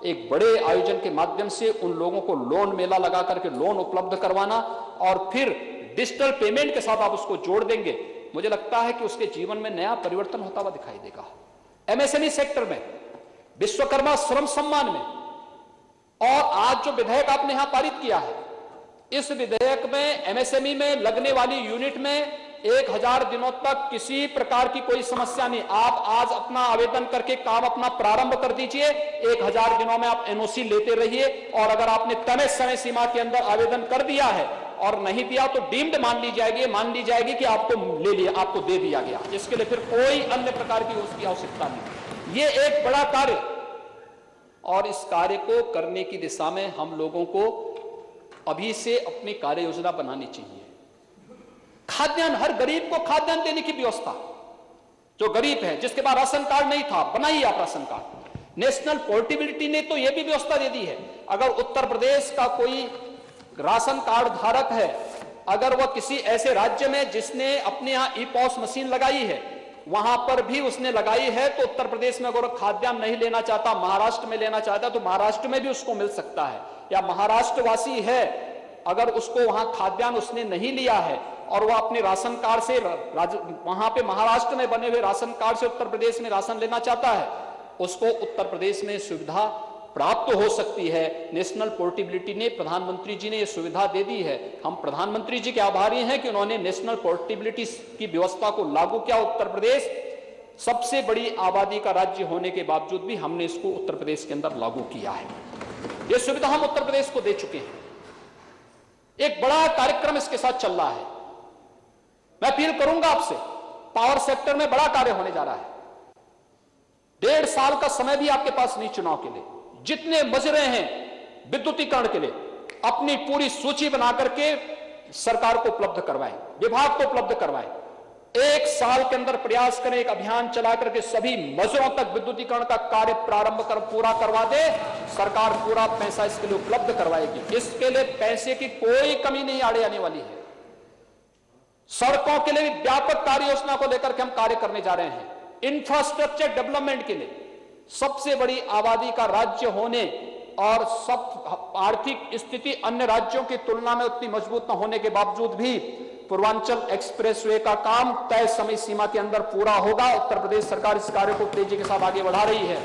एक बड़े आयोजन के माध्यम से उन लोगों को लोन मेला लगा करके लोन उपलब्ध करवाना, और फिर डिजिटल पेमेंट के साथ आप उसको जोड़ देंगे, मुझे लगता है कि उसके जीवन में नया परिवर्तन होता हुआ दिखाई देगा। एमएसएमई सेक्टर में, विश्वकर्मा श्रम सम्मान में, और आज जो विधेयक आपने यहां पारित किया है, इस विधेयक में एमएसएमई में लगने वाली यूनिट में 1000 दिनों तक किसी प्रकार की कोई समस्या नहीं। आप आज अपना आवेदन करके काम अपना प्रारंभ कर दीजिए, 1000 दिनों में आप एनओसी लेते रहिए, और अगर आपने तय समय सीमा के अंदर आवेदन कर दिया है और नहीं दिया तो डीम्ड मान ली जाएगी कि आपको ले लिया, आपको दे दिया गया। इसके लिए फिर कोई अन्य प्रकार की उसकी आवश्यकता नहीं। ये एक बड़ा कार्य, और इस कार्य को करने की दिशा में हम लोगों को अभी से अपनी कार्य योजना बनानी चाहिए। खाद्यान्न, हर गरीब को खाद्यान्न देने की व्यवस्था, जो गरीब है जिसके पास राशन कार्ड नहीं था, बनाइए आप राशन कार्ड। नेशनल पोर्टेबिलिटी ने तो यह भी व्यवस्था दे दी है, अगर उत्तर प्रदेश का कोई राशन कार्ड धारक है, अगर वह किसी ऐसे राज्य में जिसने अपने यहां ई-पॉस मशीन लगाई है, वहां पर भी उसने लगाई है, तो उत्तर प्रदेश में अगर खाद्यान्न नहीं लेना चाहता, महाराष्ट्र में लेना चाहता, तो महाराष्ट्र में भी उसको मिल सकता है। या महाराष्ट्रवासी है, अगर उसको वहां खाद्यान्न उसने नहीं लिया है और वह अपने राशन कार्ड से वहां पे महाराष्ट्र में बने हुए राशन कार्ड से उत्तर प्रदेश में राशन लेना चाहता है, उसको उत्तर प्रदेश में सुविधा प्राप्त हो सकती है। नेशनल पोर्टेबिलिटी ने, प्रधानमंत्री जी ने यह सुविधा दे दी है। हम प्रधानमंत्री जी के आभारी हैं कि उन्होंने नेशनल पोर्टेबिलिटी की व्यवस्था को लागू किया। उत्तर प्रदेश सबसे बड़ी आबादी का राज्य होने के बावजूद भी हमने इसको उत्तर प्रदेश के अंदर लागू किया है। यह सुविधा हम उत्तर प्रदेश को दे चुके हैं। एक बड़ा कार्यक्रम इसके साथ चल रहा है। मैं अपील करूंगा आपसे, पावर सेक्टर में बड़ा कार्य होने जा रहा है। 1.5 साल का समय भी आपके पास नहीं चुनाव के लिए। जितने मजरे हैं विद्युतीकरण के लिए, अपनी पूरी सूची बना करके सरकार को उपलब्ध करवाएं, विभाग को उपलब्ध करवाएं। 1 साल के अंदर प्रयास करें, एक अभियान चला करके सभी मजरों तक विद्युतीकरण का कार्य प्रारंभ कर पूरा करवा दे। सरकार पूरा पैसा इसके लिए उपलब्ध करवाएगी। इसके लिए पैसे की कोई कमी नहीं आड़े आने वाली है। सड़कों के लिए व्यापक कार्य योजना को लेकर के हम कार्य करने जा रहे हैं। इंफ्रास्ट्रक्चर डेवलपमेंट के लिए, सबसे बड़ी आबादी का राज्य होने और सब आर्थिक स्थिति अन्य राज्यों की तुलना में उतनी मजबूत न होने के बावजूद भी पूर्वांचल एक्सप्रेसवे का काम तय समय सीमा के अंदर पूरा होगा। उत्तर प्रदेश सरकार इस कार्य को तेजी के साथ आगे बढ़ा रही है।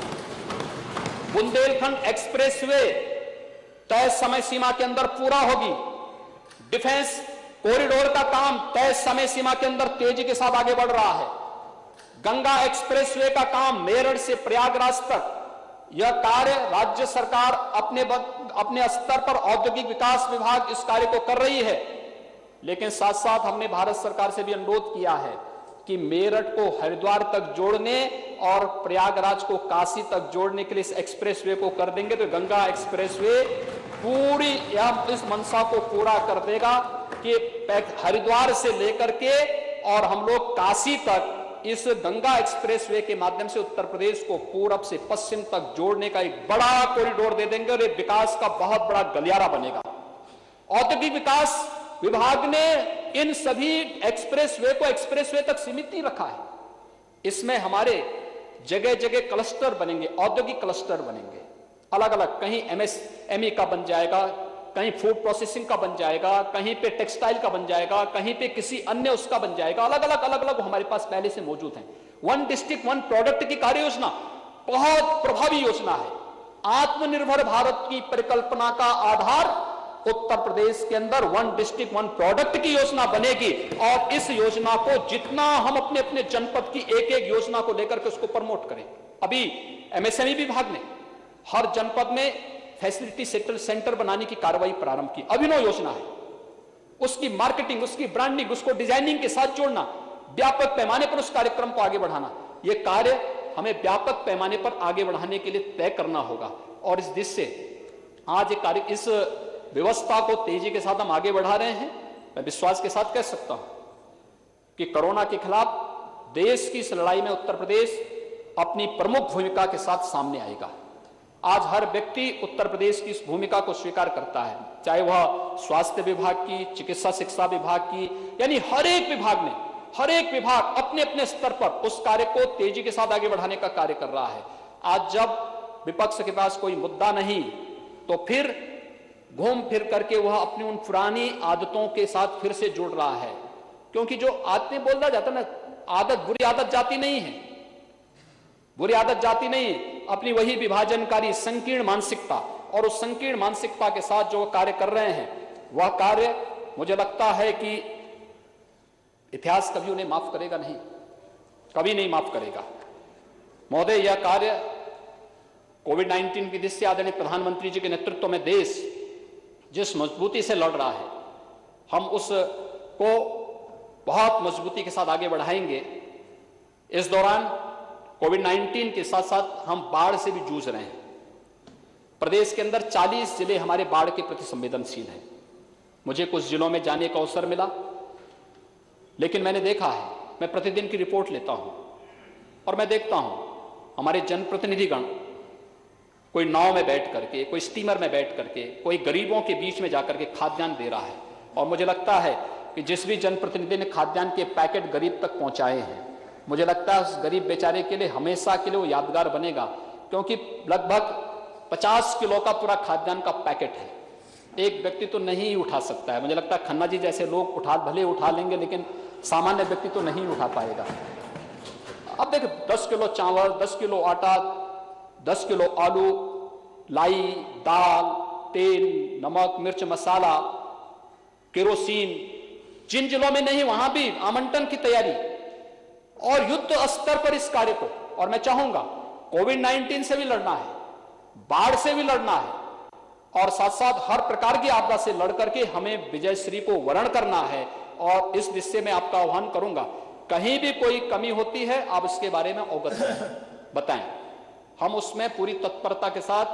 बुंदेलखंड एक्सप्रेसवे तय समय सीमा के अंदर पूरा होगी। डिफेंस कॉरिडोर का काम तय समय सीमा के अंदर तेजी के साथ आगे बढ़ रहा है। गंगा एक्सप्रेसवे का काम मेरठ से प्रयागराज तक, यह कार्य राज्य सरकार अपने स्तर पर औद्योगिक विकास विभाग इस कार्य को कर रही है। लेकिन साथ साथ हमने भारत सरकार से भी अनुरोध किया है कि मेरठ को हरिद्वार तक जोड़ने और प्रयागराज को काशी तक जोड़ने के लिए इस एक्सप्रेसवे को कर देंगे तो गंगा एक्सप्रेसवे पूरी इस मंशा को पूरा कर देगा कि हरिद्वार से लेकर के और हम लोग काशी तक इस गंगा एक्सप्रेसवे के माध्यम से उत्तर प्रदेश को पूरब से पश्चिम तक जोड़ने का एक बड़ा कॉरिडोर दे देंगे और एक विकास का बहुत बड़ा गलियारा बनेगा। औद्योगिक विकास विभाग ने इन सभी एक्सप्रेसवे को एक्सप्रेसवे तक सीमित नहीं रखा है। इसमें हमारे जगह जगह क्लस्टर बनेंगे, औद्योगिक क्लस्टर बनेंगे अलग अलग। कहीं एमएसएमई का बन जाएगा, कहीं फूड प्रोसेसिंग का बन जाएगा, कहीं पे टेक्सटाइल का बन जाएगा, कहीं पे किसी अन्य उसका बन जाएगा। अलग अलग हमारे पास पहले से मौजूद हैं। 1 डिस्ट्रिक्ट 1 प्रोडक्ट की कार्य योजना बहुत प्रभावी योजना है। आत्मनिर्भर भारत की परिकल्पना का आधार उत्तर प्रदेश के अंदर 1 डिस्ट्रिक्ट 1 प्रोडक्ट की योजना बनेगी और इस योजना को जितना हम अपने अपने जनपद की एक एक योजना को लेकर के उसको प्रमोट करें। अभी एमएसएमई विभाग ने हर जनपद में फैसिलिटी सेंटर बनाने की कार्रवाई प्रारंभ की। अभिनव योजना है। उसकी मार्केटिंग, उसकी ब्रांडिंग, उसको डिजाइनिंग के साथ जोड़ना, व्यापक पैमाने पर उस कार्यक्रम को आगे बढ़ाना, यह कार्य हमें व्यापक पैमाने पर आगे बढ़ाने के लिए तय करना होगा। और इस दिशा से आज एक कार्य, इस व्यवस्था को तेजी के साथ हम आगे बढ़ा रहे हैं। मैं विश्वास के साथ कह सकता हूं कि कोरोना के खिलाफ देश की इस लड़ाई में उत्तर प्रदेश अपनी प्रमुख भूमिका के साथ सामने आएगा। आज हर व्यक्ति उत्तर प्रदेश की इस भूमिका को स्वीकार करता है, चाहे वह स्वास्थ्य विभाग की, चिकित्सा शिक्षा विभाग की, यानी हर एक विभाग अपने अपने स्तर पर उस कार्य को तेजी के साथ आगे बढ़ाने का कार्य कर रहा है। आज जब विपक्ष के पास कोई मुद्दा नहीं तो फिर घूम फिर करके वह अपनी उन पुरानी आदतों के साथ फिर से जुड़ रहा है। क्योंकि जो आदतें बोला जाता ना, आदत बुरी आदत जाती नहीं है, बुरी आदत जाती नहीं, अपनी वही विभाजनकारी संकीर्ण मानसिकता, और उस संकीर्ण मानसिकता के साथ जो कार्य कर रहे हैं वह कार्य मुझे लगता है कि इतिहास कभी उन्हें माफ करेगा नहीं, कभी नहीं माफ करेगा। महोदय, यह कार्य कोविड-19 की दृष्टि आदरणीय प्रधानमंत्री जी के नेतृत्व में देश जिस मजबूती से लड़ रहा है, हम उसको बहुत मजबूती के साथ आगे बढ़ाएंगे। इस दौरान कोविड-19 के साथ साथ हम बाढ़ से भी जूझ रहे हैं। प्रदेश के अंदर 40 जिले हमारे बाढ़ के प्रति संवेदनशील हैं। मुझे कुछ जिलों में जाने का अवसर मिला, लेकिन मैंने देखा है, मैं प्रतिदिन की रिपोर्ट लेता हूं और मैं देखता हूं हमारे जनप्रतिनिधिगण कोई नाव में बैठ करके, कोई स्टीमर में बैठ करके, कोई गरीबों के बीच में जाकर के खाद्यान्न दे रहा है। और मुझे लगता है कि जिस भी जनप्रतिनिधि ने खाद्यान्न के पैकेट गरीब तक पहुंचाए हैं, मुझे लगता है उस गरीब बेचारे के लिए हमेशा के लिए वो यादगार बनेगा, क्योंकि लगभग 50 किलो का पूरा खाद्यान्न का पैकेट है। एक व्यक्ति तो नहीं उठा सकता है। मुझे लगता है खन्ना जी जैसे लोग भले उठा लेंगे, लेकिन सामान्य व्यक्ति तो नहीं उठा पाएगा। अब देखो, 10 किलो चावल, 10 किलो आटा, 10 किलो आलू, लाई, दाल, तेल, नमक, मिर्च, मसाला, केरोसिन, जिन जिलों में नहीं वहां भी आवंटन की तैयारी और युद्ध स्तर पर इस कार्य को। और मैं चाहूंगा कोविड-19 से भी लड़ना है, बाढ़ से भी लड़ना है, और साथ साथ हर प्रकार की आपदा से लड़ करके हमें विजयश्री को वर्ण करना है। और इस दिशा में आपका आह्वान करूंगा, कहीं भी कोई कमी होती है आप इसके बारे में अवगत बताएं। हम उसमें पूरी तत्परता के साथ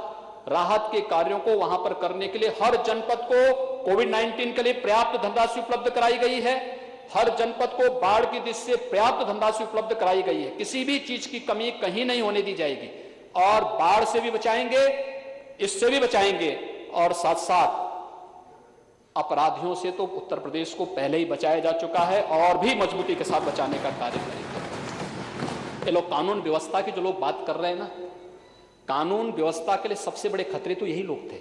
राहत के कार्यों को वहां पर करने के लिए हर जनपद को कोविड-19 के लिए पर्याप्त धनराशि उपलब्ध कराई गई है। हर जनपद को बाढ़ की दृष्टि से पर्याप्त धनराशि उपलब्ध कराई गई है। किसी भी चीज की कमी कहीं नहीं होने दी जाएगी। और बाढ़ से भी बचाएंगे, इससे भी बचाएंगे, और साथ साथ अपराधियों से तो उत्तर प्रदेश को पहले ही बचाया जा चुका है और भी मजबूती के साथ बचाने का कार्य करेंगे। ये लोग कानून व्यवस्था की जो लोग बात कर रहे हैं ना, कानून व्यवस्था के लिए सबसे बड़े खतरे तो यही लोग थे।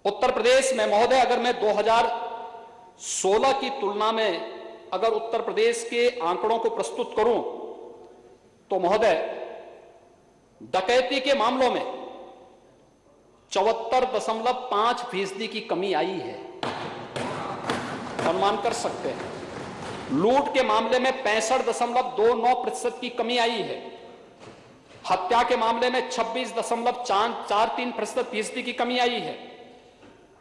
उत्तर प्रदेश में महोदय, अगर मैं 2016 की तुलना में अगर उत्तर प्रदेश के आंकड़ों को प्रस्तुत करूं तो महोदय, डकैती के मामलों में 74.5% की कमी आई है, अनुमान कर सकते हैं। लूट के मामले में 65.29% की कमी आई है। हत्या के मामले में 26.43% की कमी आई है।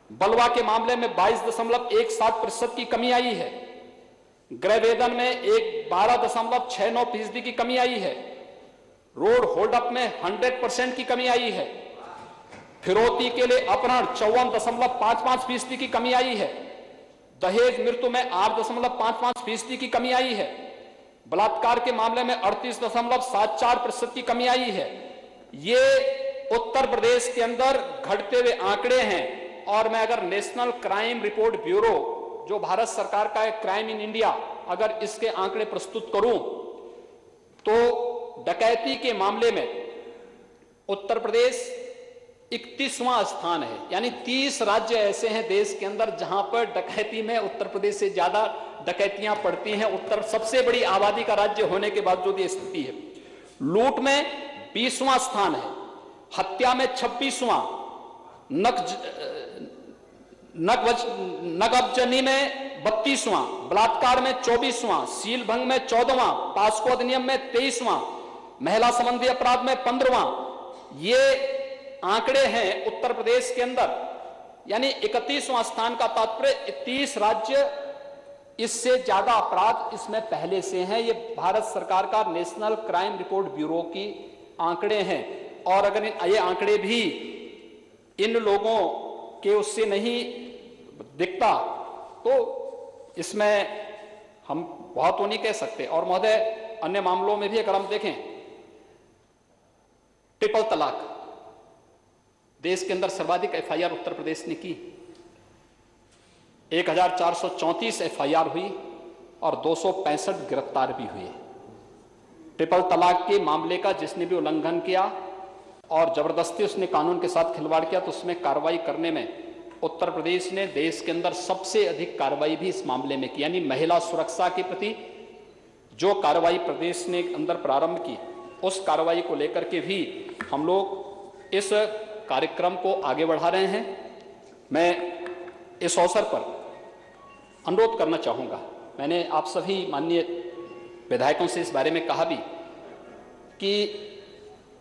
बलवा के मामले में 22.17% की कमी आई है। गृहवेदन में 12.69% की कमी आई है। रोड होल्डअप में 100% की कमी आई है। फिरौती के लिए अपहरण 54.55% की कमी आई है। दहेज मृत्यु में 8.55% की कमी आई है। बलात्कार के मामले में 38.74% की कमी आई है। ये उत्तर प्रदेश के अंदर घटते हुए आंकड़े हैं। और मैं अगर नेशनल क्राइम रिपोर्ट ब्यूरो, जो भारत सरकार का है, क्राइम इन इंडिया, अगर इसके आंकड़े प्रस्तुत करूं तो डकैती के मामले में उत्तर प्रदेश 31वां स्थान है। यानी 30 राज्य ऐसे हैं देश के अंदर जहां पर डकैती में उत्तर प्रदेश से ज्यादा डकैतियां पड़ती हैं। उत्तर सबसे बड़ी आबादी का राज्य होने के बावजूद ये स्थिति है। लूट में 20वां स्थान है। हत्या में 26वां, नगबजनी में 32वां, बलात्कार में 24वां, सीलभंग में 14वां, पास्को अधिनियम में 23वां, महिला संबंधी अपराध में 15वां। ये आंकड़े हैं उत्तर प्रदेश के अंदर। यानी 31वां स्थान का तात्पर्य 30 राज्य इससे ज्यादा अपराध इसमें पहले से हैं। ये भारत सरकार का नेशनल क्राइम रिपोर्ट ब्यूरो की आंकड़े हैं। और अगर ये आंकड़े भी इन लोगों के उससे नहीं दिखता तो इसमें हम बहुत तो नहीं कह सकते। और महोदय, अन्य मामलों में भी अगर हम देखें, ट्रिपल तलाक, देश के अंदर सर्वाधिक एफआईआर उत्तर प्रदेश ने की। 1434 एफआईआर हुई और 265 गिरफ्तार भी हुए। ट्रिपल तलाक के मामले का जिसने भी उल्लंघन किया और जबरदस्ती उसने कानून के साथ खिलवाड़ किया तो उसमें कार्रवाई करने में उत्तर प्रदेश ने देश के अंदर सबसे अधिक कार्रवाई भी इस मामले में की। यानी महिला सुरक्षा के प्रति जो कार्रवाई प्रदेश ने अंदर प्रारंभ की, उस कार्रवाई को लेकर के भी हम लोग इस कार्यक्रम को आगे बढ़ा रहे हैं। मैं इस अवसर पर अनुरोध करना चाहूंगा मैंने आप सभी माननीय विधायकों से इस बारे में कहा भी कि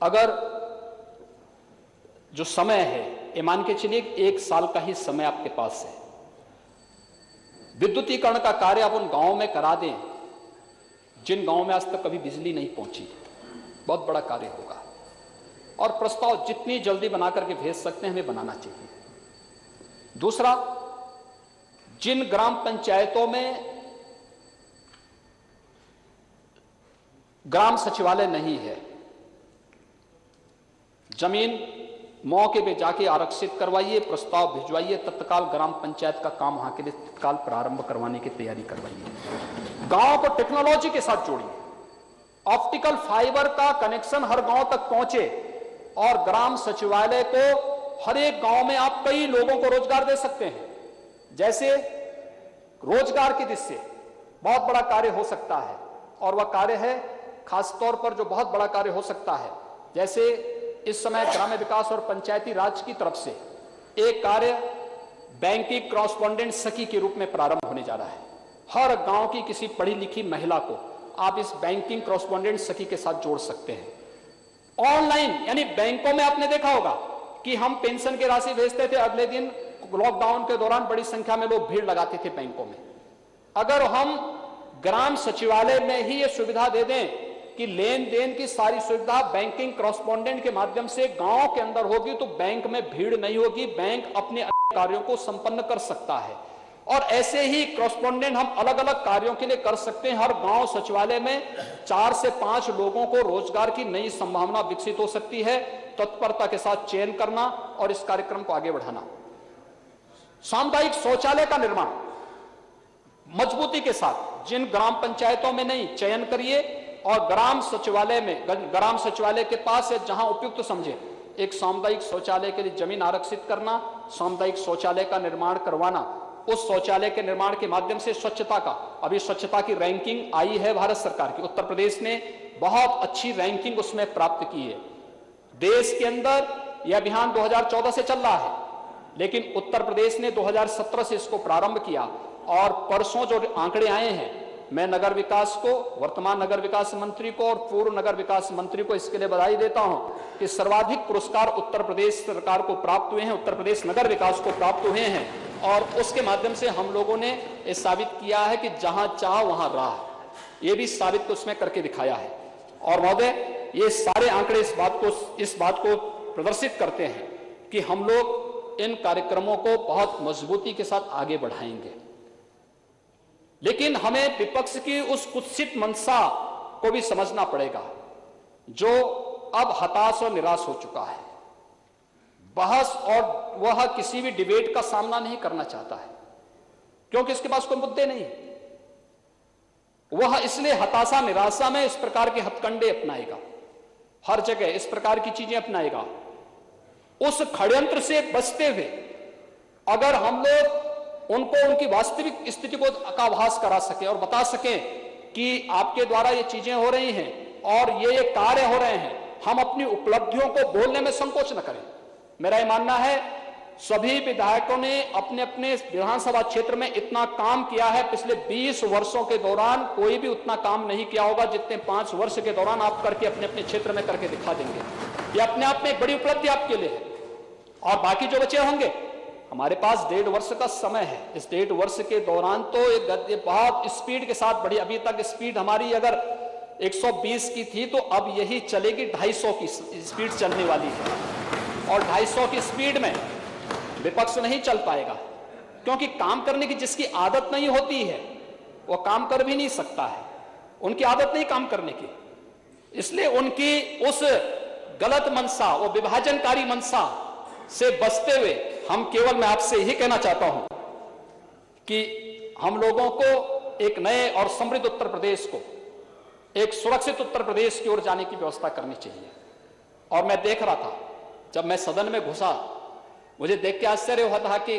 अगर जो समय है, ये मान के चलिए 1 साल का ही समय आपके पास है, विद्युतीकरण का कार्य आप उन गांवों में करा दें जिन गांवों में आज तक कभी बिजली नहीं पहुंची। बहुत बड़ा कार्य होगा और प्रस्ताव जितनी जल्दी बना करके भेज सकते हैं हमें बनाना चाहिए। दूसरा, जिन ग्राम पंचायतों में ग्राम सचिवालय नहीं है, जमीन मौके पे जाके आरक्षित करवाइए, प्रस्ताव भिजवाइए, तत्काल ग्राम पंचायत का काम वहां के लिए तत्काल प्रारंभ करवाने की तैयारी करवाइए। गांव को टेक्नोलॉजी के साथ जोड़िए, ऑप्टिकल फाइबर का कनेक्शन हर गांव तक पहुंचे और ग्राम सचिवालय को हर एक गांव में आप कई लोगों को रोजगार दे सकते हैं। जैसे रोजगार की दृष्टि से बहुत बड़ा कार्य हो सकता है और वह कार्य है खासतौर पर जो बहुत बड़ा कार्य हो सकता है, जैसे इस समय ग्राम्य विकास और पंचायती राज की तरफ से एक कार्य बैंकिंग कॉरेस्पॉन्डेंट सखी के रूप में प्रारंभ होने जा रहा है। हर गांव की किसी पढ़ी लिखी महिला को आप इस बैंकिंग कॉरेस्पॉन्डेंट सखी के साथ जोड़ सकते हैं। ऑनलाइन, यानी बैंकों में आपने देखा होगा कि हम पेंशन की राशि भेजते थे, अगले दिन लॉकडाउन के दौरान बड़ी संख्या में लोग भीड़ लगाते थे बैंकों में। अगर हम ग्राम सचिवालय में ही ये सुविधा दे दें कि लेन देन की सारी सुविधा बैंकिंग कॉरेस्पॉन्डेंट के माध्यम से गांव के अंदर होगी, तो बैंक में भीड़ नहीं होगी, बैंक अपने कार्यों को संपन्न कर सकता है। और ऐसे ही कॉरेस्पॉन्डेंट हम अलग अलग कार्यों के लिए कर सकते हैं। हर गांव सचिवालय में 4 से 5 लोगों को रोजगार की नई संभावना विकसित हो सकती है। तत्परता के साथ चयन करना और इस कार्यक्रम को आगे बढ़ाना। सामुदायिक शौचालय का निर्माण मजबूती के साथ जिन ग्राम पंचायतों में नहीं, चयन करिए और ग्राम सचिवालय में, ग्राम सचिवालय के पास है जहां उपयुक्त समझे, एक सामुदायिक शौचालय के लिए जमीन आरक्षित करना, सामुदायिक शौचालय का निर्माण करवाना। उस शौचालय के निर्माण के माध्यम से स्वच्छता का, अभी स्वच्छता की रैंकिंग आई है भारत सरकार की, उत्तर प्रदेश ने बहुत अच्छी रैंकिंग उसमें प्राप्त की है। देश के अंदर यह अभियान 2014 से चल रहा है, लेकिन उत्तर प्रदेश ने 2017 से इसको प्रारंभ किया और परसों जो आंकड़े आए हैं, मैं नगर विकास को, वर्तमान नगर विकास मंत्री को और पूर्व नगर विकास मंत्री को इसके लिए बधाई देता हूं कि सर्वाधिक पुरस्कार उत्तर प्रदेश सरकार को प्राप्त हुए हैं, उत्तर प्रदेश नगर विकास को प्राप्त हुए हैं। और उसके माध्यम से हम लोगों ने ये साबित किया है कि जहां चाह वहां राह, ये भी साबित उसमें करके दिखाया है। और महोदय, ये सारे आंकड़े इस बात को प्रदर्शित करते हैं कि हम लोग इन कार्यक्रमों को बहुत मजबूती के साथ आगे बढ़ाएंगे। लेकिन हमें विपक्ष की उस कुत्सित मंशा को भी समझना पड़ेगा जो अब हताश और निराश हो चुका है। बहस और वह किसी भी डिबेट का सामना नहीं करना चाहता है क्योंकि इसके पास कोई मुद्दे नहीं है। वह इसलिए हताशा निराशा में इस प्रकार के हथकंडे अपनाएगा, हर जगह इस प्रकार की चीजें अपनाएगा। उस षड्यंत्र से बचते हुए अगर हम लोग उनको उनकी वास्तविक स्थिति को का आभास करा सके और बता सकें कि आपके द्वारा ये चीजें हो रही हैं और ये कार्य हो रहे हैं, हम अपनी उपलब्धियों को बोलने में संकोच न करें। मेरा ये मानना है सभी विधायकों ने अपने अपने विधानसभा क्षेत्र में इतना काम किया है, पिछले 20 वर्षों के दौरान कोई भी उतना काम नहीं किया होगा जितने 5 वर्ष के दौरान आप करके अपने अपने क्षेत्र में करके दिखा देंगे। ये अपने आप में एक बड़ी उपलब्धि आपके लिए है। और बाकी जो बचे होंगे, हमारे पास 1.5 वर्ष का समय है। इस 1.5 वर्ष के दौरान तो ये बहुत स्पीड के साथ बढ़ी। अभी तक स्पीड हमारी अगर 120 की थी तो अब यही चलेगी 250 की स्पीड चलने वाली है। और 250 की स्पीड में विपक्ष नहीं चल पाएगा, क्योंकि काम करने की जिसकी आदत नहीं होती है वो काम कर भी नहीं सकता है। उनकी आदत नहीं काम करने की, इसलिए उनकी उस गलत मंशा, वो विभाजनकारी मंशा से बचते हुए हम केवल, मैं आपसे यही कहना चाहता हूं कि हम लोगों को एक नए और समृद्ध उत्तर प्रदेश को, एक सुरक्षित उत्तर प्रदेश की ओर जाने की व्यवस्था करनी चाहिए। और मैं देख रहा था, जब मैं सदन में घुसा, मुझे देख के आश्चर्य हुआ था कि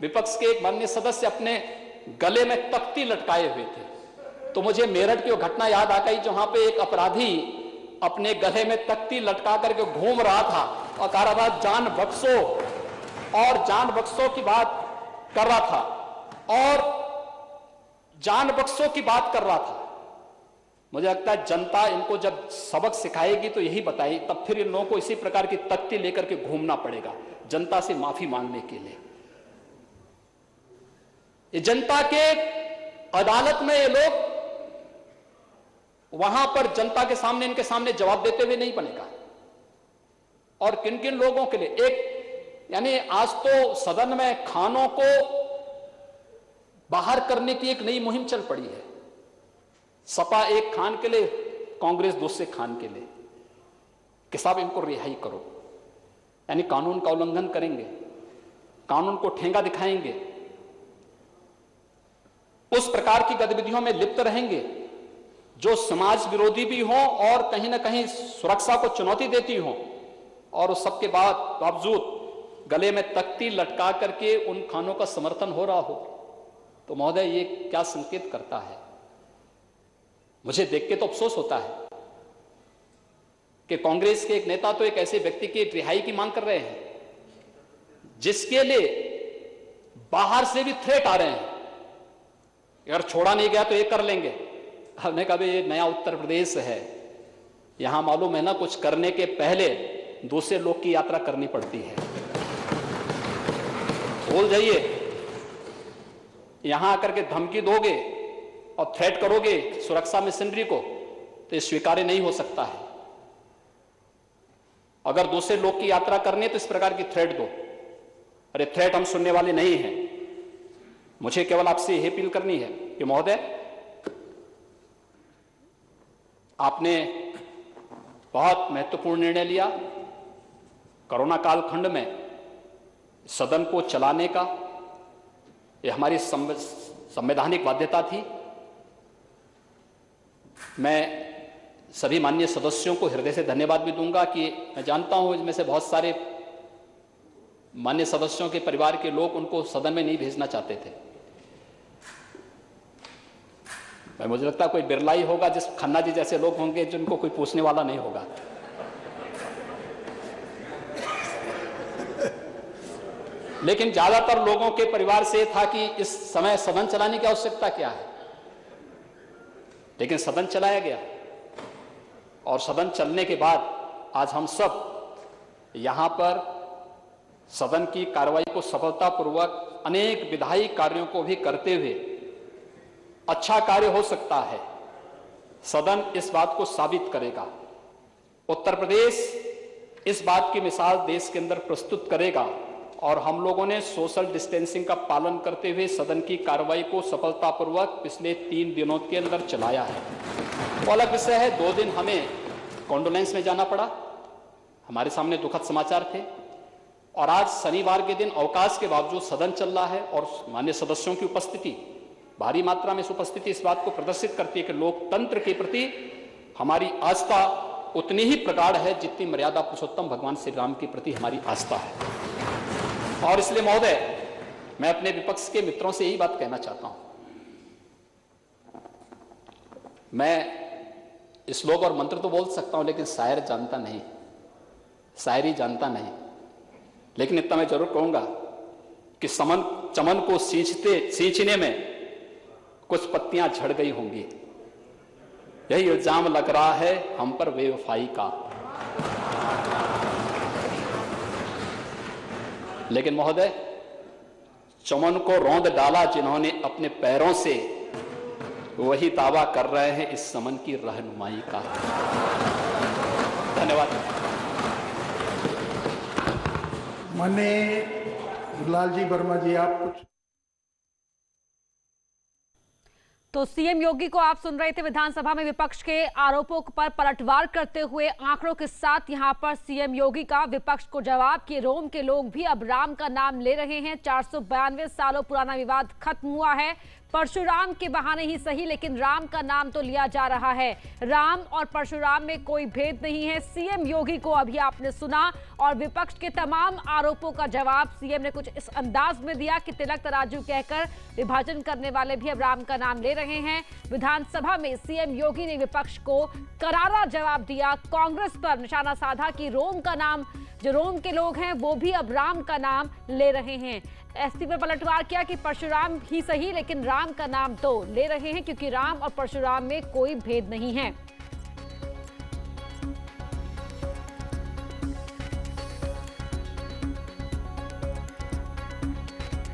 विपक्ष के एक माननीय सदस्य अपने गले में तख्ती लटकाए हुए थे। तो मुझे मेरठ की वो घटना याद आ गई जहां पे एक अपराधी अपने गले में तख्ती लटका करके घूम रहा था और कह रहा था जान बख्शो, और जान बख्शो की बात कर रहा था। और जान बख्शो की बात कर रहा था। मुझे लगता है जनता इनको जब सबक सिखाएगी तो यही बताएगी, तब फिर इन लोगों को इसी प्रकार की तथ्य लेकर के घूमना पड़ेगा जनता से माफी मांगने के लिए। ये जनता के अदालत में ये लोग वहां पर जनता के सामने, इनके सामने जवाब देते हुए नहीं बनेगा। और किन किन लोगों के लिए एक, यानी आज तो सदन में खानों को बाहर करने की एक नई मुहिम चल पड़ी है। सपा एक खान के लिए, कांग्रेस दूसरे खान के लिए, कि साहब इनको रिहाई करो, यानी कानून का उल्लंघन करेंगे, कानून को ठेंगा दिखाएंगे, उस प्रकार की गतिविधियों में लिप्त रहेंगे जो समाज विरोधी भी हो और कहीं ना कहीं सुरक्षा को चुनौती देती हो, और उस सबके बावजूद गले में तख्ती लटका करके उन खानों का समर्थन हो रहा हो, तो महोदय ये क्या संकेत करता है? मुझे देख के तो अफसोस होता है कि कांग्रेस के एक नेता तो एक ऐसे व्यक्ति की रिहाई की मांग कर रहे हैं जिसके लिए बाहर से भी थ्रेट आ रहे हैं, अगर छोड़ा नहीं गया तो ये कर लेंगे। हमने कहा ये नया उत्तर प्रदेश है, यहां मालूम है ना, कुछ करने के पहले दूसरे लोग की यात्रा करनी पड़ती है। बोल जाइए, यहां आकर के धमकी दोगे और थ्रेट करोगे सुरक्षा मशीनरी को, तो ये स्वीकार्य नहीं हो सकता है। अगर दूसरे लोग की यात्रा करनी है तो इस प्रकार की थ्रेट दो। अरे थ्रेट हम सुनने वाले नहीं हैं। मुझे केवल आपसे यह अपील करनी है कि महोदय, आपने बहुत महत्वपूर्ण निर्णय लिया कोरोना कालखंड में सदन को चलाने का। यह हमारी संवैधानिक बाध्यता थी। मैं सभी माननीय सदस्यों को हृदय से धन्यवाद भी दूंगा कि मैं जानता हूं इनमें से बहुत सारे माननीय सदस्यों के परिवार के लोग उनको सदन में नहीं भेजना चाहते थे। मुझे लगता है कोई बिरला ही होगा जिस खन्ना जी जैसे लोग होंगे जिनको कोई पूछने वाला नहीं होगा। लेकिन ज्यादातर लोगों के परिवार से था कि इस समय सदन चलाने की आवश्यकता क्या है। लेकिन सदन चलाया गया और सदन चलने के बाद आज हम सब यहां पर सदन की कार्रवाई को सफलतापूर्वक अनेक विधायी कार्यों को भी करते हुए अच्छा कार्य हो सकता है। सदन इस बात को साबित करेगा। उत्तर प्रदेश इस बात की मिसाल देश के अंदर प्रस्तुत करेगा और हम लोगों ने सोशल डिस्टेंसिंग का पालन करते हुए सदन की कार्रवाई को सफलतापूर्वक पिछले 3 दिनों के अंदर चलाया है। वो अलग विषय है, 2 दिन हमें कॉन्डोलेंस में जाना पड़ा, हमारे सामने दुखद समाचार थे। और आज शनिवार के दिन अवकाश के बावजूद सदन चल रहा है और माननीय सदस्यों की उपस्थिति, भारी मात्रा में उपस्थिति इस बात को प्रदर्शित करती है कि लोकतंत्र के प्रति हमारी आस्था उतनी ही प्रगाढ़ है जितनी मर्यादा पुरुषोत्तम भगवान श्री राम के प्रति हमारी आस्था है। और इसलिए महोदय, मैं अपने विपक्ष के मित्रों से यही बात कहना चाहता हूं। मैं श्लोक और मंत्र तो बोल सकता हूं लेकिन शायर जानता नहीं, शायरी जानता नहीं। लेकिन इतना मैं जरूर कहूंगा कि चमन को सींचने में कुछ पत्तियां झड़ गई होंगी। यही इल्जाम लग रहा है हम पर बेवफाई का। लेकिन महोदय, चमन को रौंद डाला जिन्होंने अपने पैरों से, वही दावा कर रहे हैं इस समन की रहनुमाई का। धन्यवाद। माननीय लालजी वर्मा जी, आप कुछ। तो सीएम योगी को आप सुन रहे थे विधानसभा में विपक्ष के आरोपों पर पलटवार करते हुए आंकड़ों के साथ यहां पर सीएम योगी का विपक्ष को जवाब कि रोम के लोग भी अब राम का नाम ले रहे हैं। 492 सालों पुराना विवाद खत्म हुआ है। परशुराम के बहाने ही सही, लेकिन राम का नाम तो लिया जा रहा है। राम और परशुराम में कोई भेद नहीं है। सीएम योगी को अभी आपने सुना और विपक्ष के तमाम आरोपों का जवाब सीएम ने कुछ इस अंदाज में दिया कि तिलक तराजू कहकर विभाजन करने वाले भी अब राम का नाम ले रहे हैं। विधानसभा में सीएम योगी ने विपक्ष को करारा जवाब दिया, कांग्रेस पर निशाना साधा कि रोम का नाम, जो रोम के लोग हैं वो भी अब राम का नाम ले रहे हैं। एसपी पर पलटवार किया कि परशुराम ही सही लेकिन राम का नाम तो ले रहे हैं, क्योंकि राम और परशुराम में कोई भेद नहीं है।